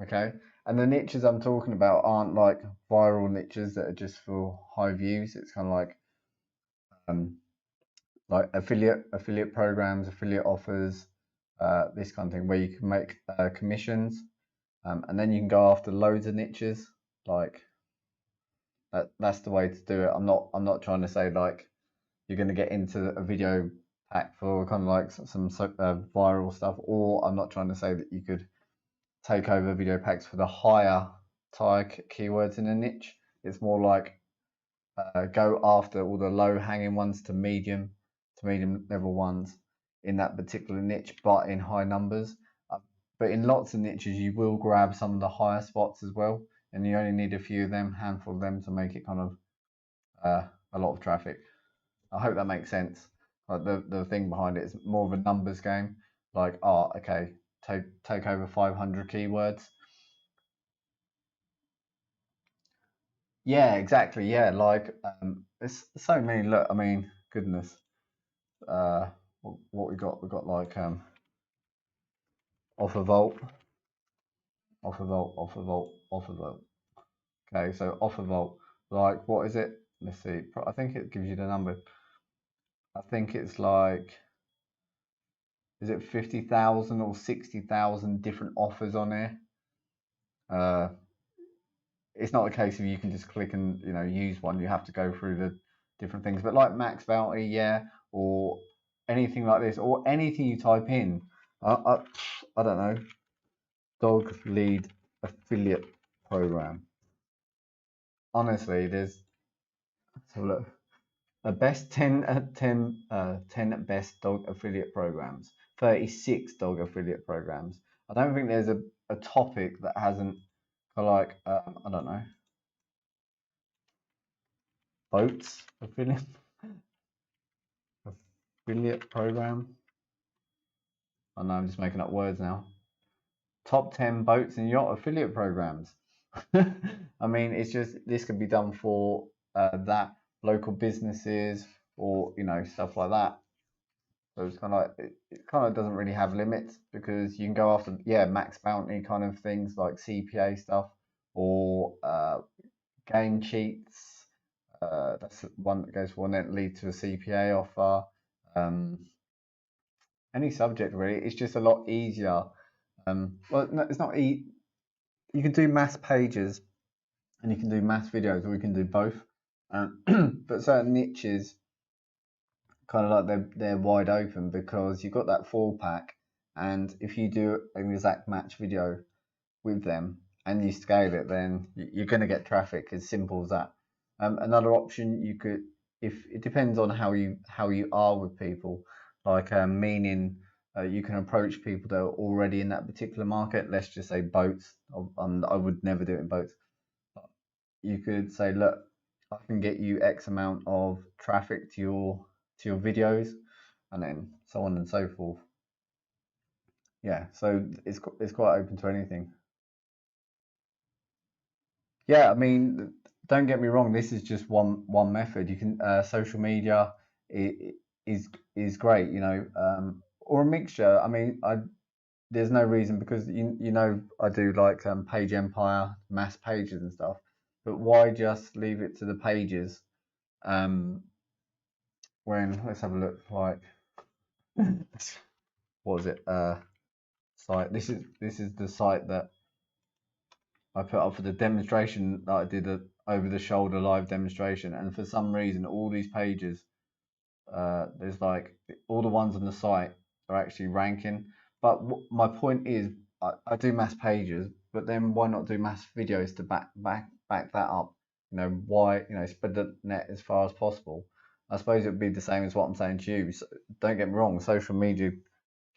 okay? And the niches I'm talking about aren't like viral niches that are just for high views. It's kind of like affiliate programs, affiliate offers, this kind of thing, where you can make commissions. And then you can go after loads of niches. Like that's the way to do it. I'm not trying to say like you're going to get into a video pack for kind of like some viral stuff, or I'm not trying to say that you could take over video packs for the higher tier keywords in a niche. It's more like go after all the low hanging ones to medium level ones in that particular niche, but in high numbers. But in lots of niches, you will grab some of the higher spots as well, and you only need a few of them, handful of them, to make it kind of a lot of traffic. I hope that makes sense. Like the thing behind it is more of a numbers game. Like, okay, take over 500 keywords. Yeah, exactly. Yeah, like it's so many. Look, I mean, goodness. What we got? We got like offer vault, offer vault, offer vault, offer vault. Okay, so offer vault. Like, what is it? Let's see. I think it gives you the number. I think it's like, is it 50,000 or 60,000 different offers on here? It's not a case of you can just click and use one. You have to go through the different things. But like Max Bounty, yeah, or anything like this, or anything you type in. I don't know. Dog lead affiliate program. Honestly, let's have a look. The best 10 best dog affiliate programs. 36 dog affiliate programs. I don't think there's a topic that hasn't, like, I don't know, boats affiliate program. I know I'm just making up words now. Top 10 boats and yacht affiliate programs. I mean, it's just, this could be done for that local businesses, or stuff like that. So it's kind of like, it kind of doesn't really have limits, because you can go after, max bounty kind of things like CPA stuff, or game cheats. That's one that goes for one that lead to a CPA offer. Any subject really. It's just a lot easier. Well, no, it's not. You can do mass pages and you can do mass videos, or you can do both. But certain niches, kind of like they're wide open, because you've got that 4 pack, and if you do an exact match video with them and you scale it, then you're going to get traffic. As simple as that. Another option you could, if it depends on how you are with people, like meaning you can approach people that are already in that particular market. Let's just say boats. I would never do it in boats. You could say, look, I can get you X amount of traffic to your videos, and then so on and so forth. Yeah, so it's quite open to anything. Yeah, I mean, don't get me wrong. This is just one method. You can social media i- is great, or a mixture. I mean, there's no reason because I do like Page Empire, mass pages and stuff. But why just leave it to the pages? Um, when let's have a look. Like, what was it? Site. This is the site that I put up for the demonstration that I did a over the shoulder live demonstration, and for some reason, all these pages, there's like all the ones on the site are actually ranking. But my point is, I do mass pages, but then why not do mass videos to back that up? Why spread the net as far as possible. I suppose it would be the same as what I'm saying to you. So, don't get me wrong, social media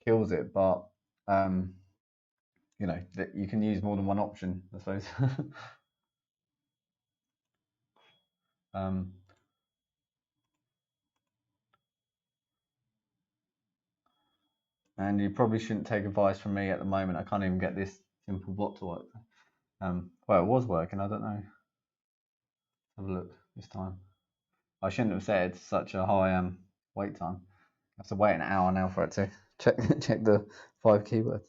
kills it, but um, that you can use more than one option, I suppose. um, and you probably shouldn't take advice from me at the moment. I can't even get this simple bot to work. Well, it was working. I don't know. Have a look this time. I shouldn't have said such a high wait time. I have to wait an hour now for it to check the 5 keywords.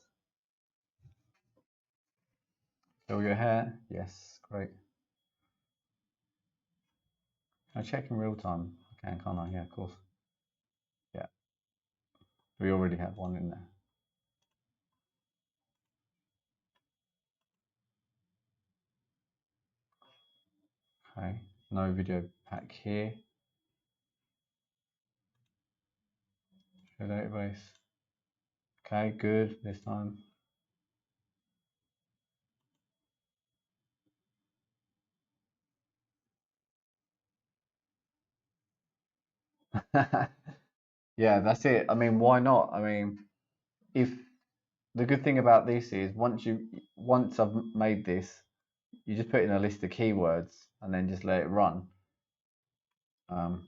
Fill your hair. Yes, great. Can I check in real time? I can, can't I? Yeah, of course. Yeah, we already have one in there. Okay, no video pack here. Show database. Okay, good this time. Yeah, that's it. I mean, why not? I mean, if the good thing about this is once I've made this, you just put in a list of keywords and then just let it run. Um,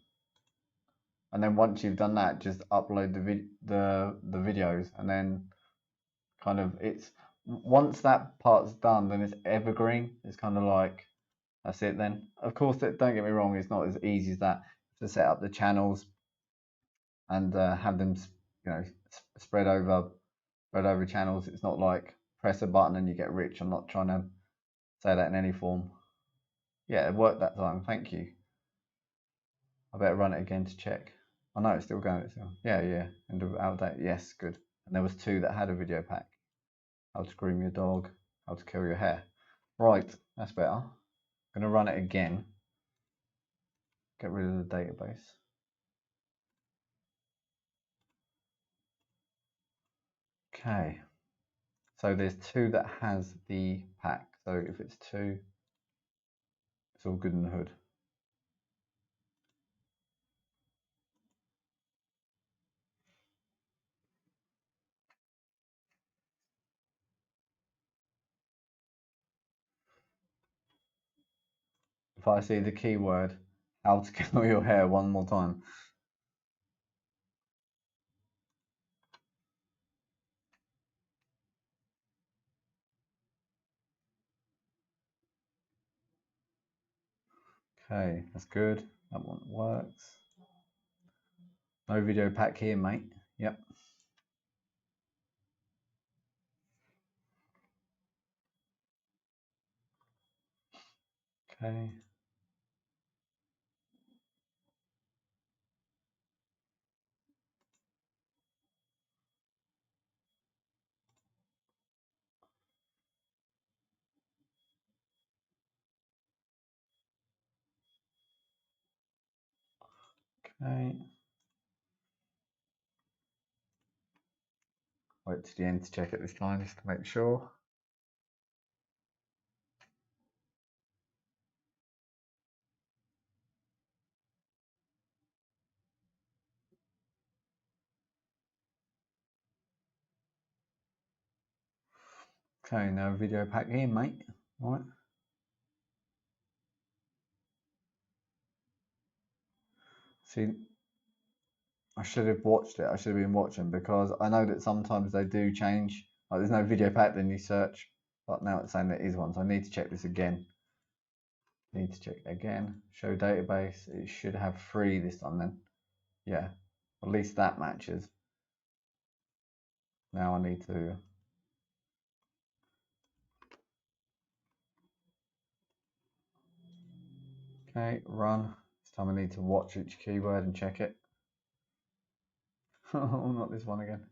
and then once you've done that, just upload the videos, and then kind of it's once that part's done, then it's evergreen. It's kind of like that's it. Then, of course, don't get me wrong, it's not as easy as that to set up the channels and have them, spread over channels. It's not like press a button and you get rich. I'm not trying to say that in any form. Yeah, it worked that time. Thank you. I better run it again to check. I know it's still going. Yeah. End of outdate. Yes, good. And there was 2 that had a video pack. How to groom your dog. How to kill your hair. Right, that's better. I'm gonna run it again. Get rid of the database. Okay. So there's 2 that has the pack. So if it's 2, it's all good in the hood. If I see the keyword how to kill your hair one more time. Okay, that's good. That one works. No video pack here, mate. Yep. Okay. Okay. Wait to the end to check it this time just to make sure. Okay, no video pack here, mate. Right. See, I should have watched it. I should have been watching because I know that sometimes they do change. Like there's no video pack, then you search, but now it's saying there is one. So I need to check this again. Need to check again. Show database. It should have 3 this time then. Yeah, at least that matches. Now I need to. Okay, run. This time I need to watch each keyword and check it. Oh, not this one again.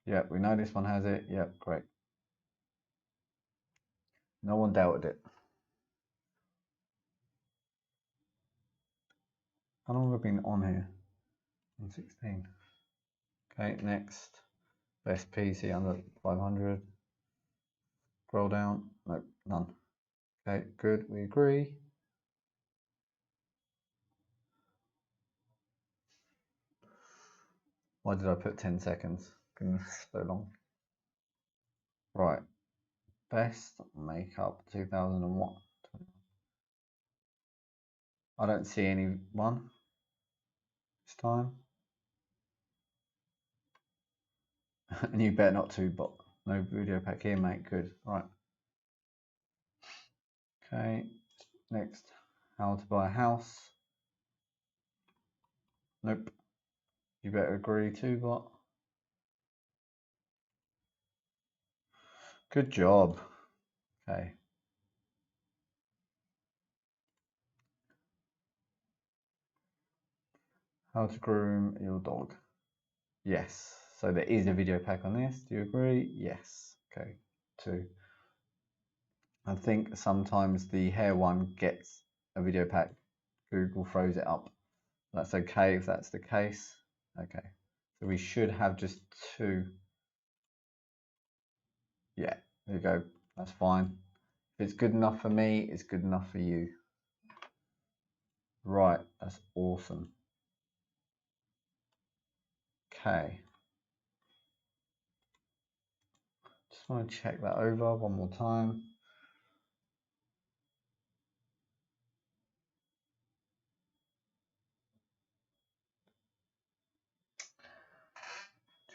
Yep, we know this one has it. Yep, great. No one doubted it. How long have I been on here? 116. Okay, next. Best PC under 500. Scroll down. Nope, none. Okay, good. We agree. Why did I put 10 seconds? Goodness, so long. Right. Best makeup 2001. I don't see anyone this time. And you better not to, but no video pack here, mate. Good. Right. Okay. Next. How to buy a house. Nope. You better agree too, but. Good job. Okay. How to groom your dog. Yes. So there is a video pack on this. Do you agree? Yes. Okay. 2. I think sometimes the hair one gets a video pack. Google throws it up. That's okay if that's the case. Okay. So we should have just 2. Yeah, there you go. That's fine. If it's good enough for me, it's good enough for you. Right, that's awesome. Okay. Just want to check that over one more time.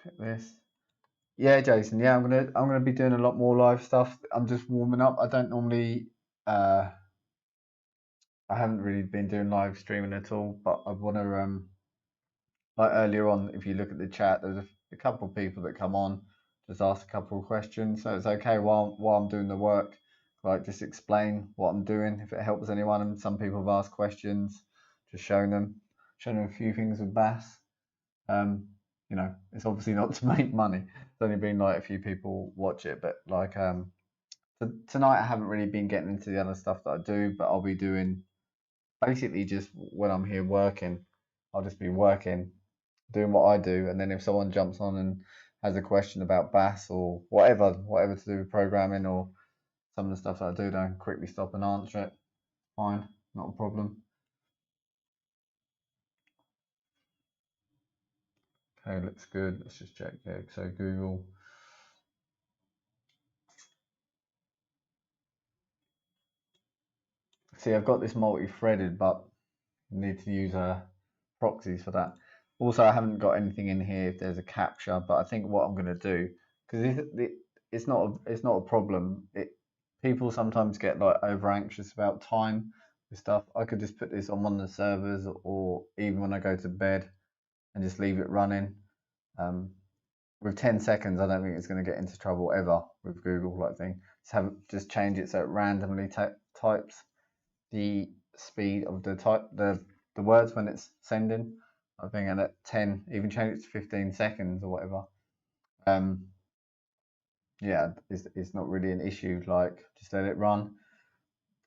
Check this. Yeah, Jason. Yeah, I'm gonna be doing a lot more live stuff. I'm just warming up. I don't normally I haven't really been doing live streaming at all, but I want to like earlier on, if you look at the chat, there's a couple of people that come on, just ask a couple of questions. So it's okay while I'm doing the work, like just explain what I'm doing if it helps anyone. And some people have asked questions, just showing them a few things with Bass. You know, it's obviously not to make money. It's only been like a few people watch it, but like tonight I haven't really been getting into the other stuff that I do, but I'll be doing basically just when I'm here working, I'll just be working, doing what I do, and then if someone jumps on and has a question about Bass or whatever to do with programming or some of the stuff that I do, don't quickly stop and answer it. Fine, not a problem. Okay, looks good. Let's just check here. So Google. See, I've got this multi-threaded, but I need to use proxies for that. Also, I haven't got anything in here if there's a capture, but I think what I'm going to do, because it's not a problem. People sometimes get like over anxious about time with stuff. I could just put this on one of the servers, or even when I go to bed, and just leave it running. With 10 seconds, I don't think it's going to get into trouble ever with Google like thing. Just change it so it randomly types the speed of the words when it's sending. I think, and at 10, even change it to 15 seconds or whatever. Yeah, it's not really an issue. Like, just let it run.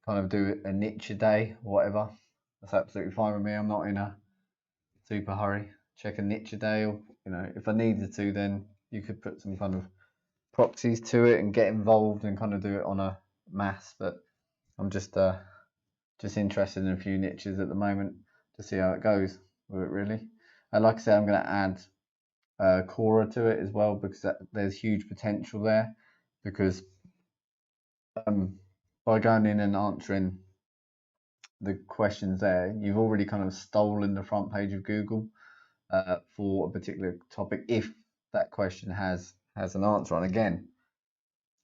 Kind of do a niche a day or whatever. That's absolutely fine with me. I'm not in a super hurry. Check a niche a day, or if I needed to, then you could put some kind of proxies to it and get involved and kind of do it on a mass. But I'm just interested in a few niches at the moment to see how it goes with it, really. And like I said, I'm going to add Quora to it as well, because there's huge potential there, because by going in and answering the questions there, you've already kind of stolen the front page of Google for a particular topic, if that question has an answer on. Again,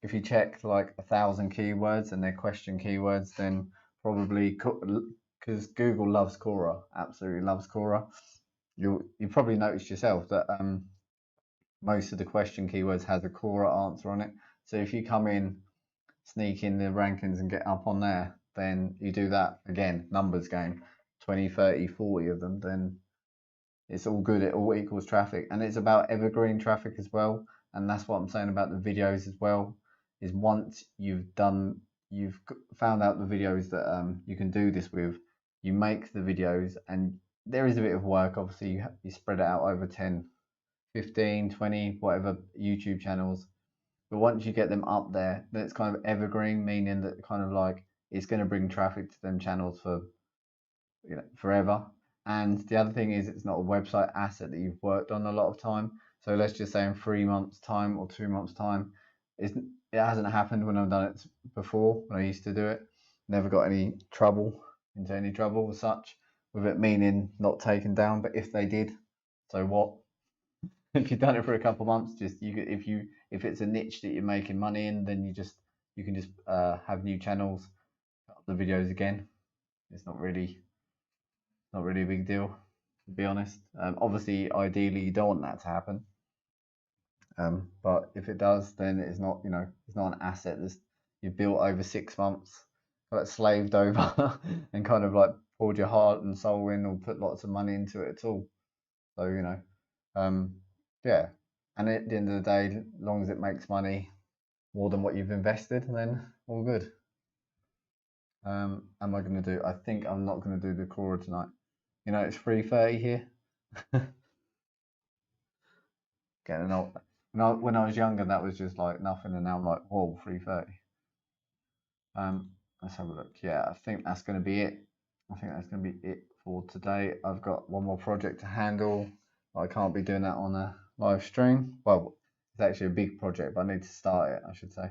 if you check like 1,000 keywords and they're question keywords, then probably, because Google loves Quora, absolutely loves Quora, you probably noticed yourself that most of the question keywords has a Quora answer on it. So if you come in, sneak in the rankings and get up on there, then you do that again, numbers game, 20, 30, 40 of them, then it's all good. It all equals traffic, and it's about evergreen traffic as well. And that's what I'm saying about the videos as well, is once you've found out the videos that you can do this with, you make the videos, and there is a bit of work, obviously. You spread it out over 10, 15, 20, whatever YouTube channels. But once you get them up there, then it's kind of evergreen, meaning that kind of like it's going to bring traffic to them channels for forever. And the other thing is, it's not a website asset that you've worked on a lot of time. So let's just say in 3 months' time or 2 months' time, it hasn't happened when I've done it before, when I used to do it. Never got into any trouble as such with it, meaning not taken down. But if they did, so what? If you've done it for a couple of months, if it's a niche that you're making money in, then you can just have new channels, up the videos again. It's not really a big deal, to be honest. Obviously, ideally, you don't want that to happen. But if it does, then it's not it's not an asset that you've built over 6 months, like slaved over, and kind of like poured your heart and soul in, or put lots of money into it at all. So yeah. And at the end of the day, as long as it makes money more than what you've invested, then all good. Am I going to do? I think I'm not going to do the Quora tonight. It's 3:30 here. Getting old. When I was younger, that was just like nothing, and now I'm like, whoa, 3:30. Let's have a look. Yeah, I think that's going to be it. I think that's going to be it for today. I've got one more project to handle. I can't be doing that on a live stream. Well, it's actually a big project, but I need to start it, I should say.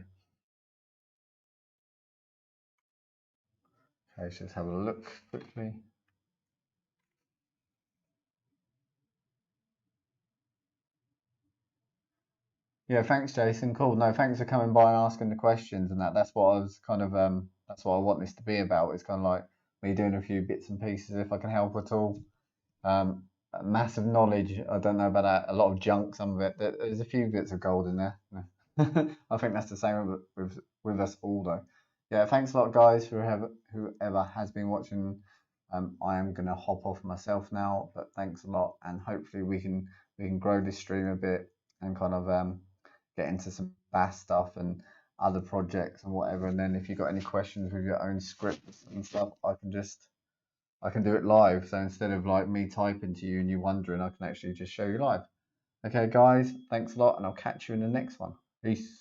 Okay, let's just have a look quickly. Yeah, thanks, Jason. Cool. No, thanks for coming by and asking the questions and that. That's what I was kind of that's what I want this to be about. It's kind of like me doing a few bits and pieces if I can help at all. Massive knowledge. I don't know about that. A lot of junk. Some of it. There's a few bits of gold in there. I think that's the same with us all, though. Yeah, thanks a lot, guys, for whoever has been watching. I am gonna hop off myself now, but thanks a lot, and hopefully we can grow this stream a bit and kind of get into some bass stuff and other projects and whatever. And then if you've got any questions with your own scripts and stuff, I can do it live. So instead of like me typing to you and you wondering, I can actually just show you live. Okay, guys, thanks a lot, and I'll catch you in the next one. Peace.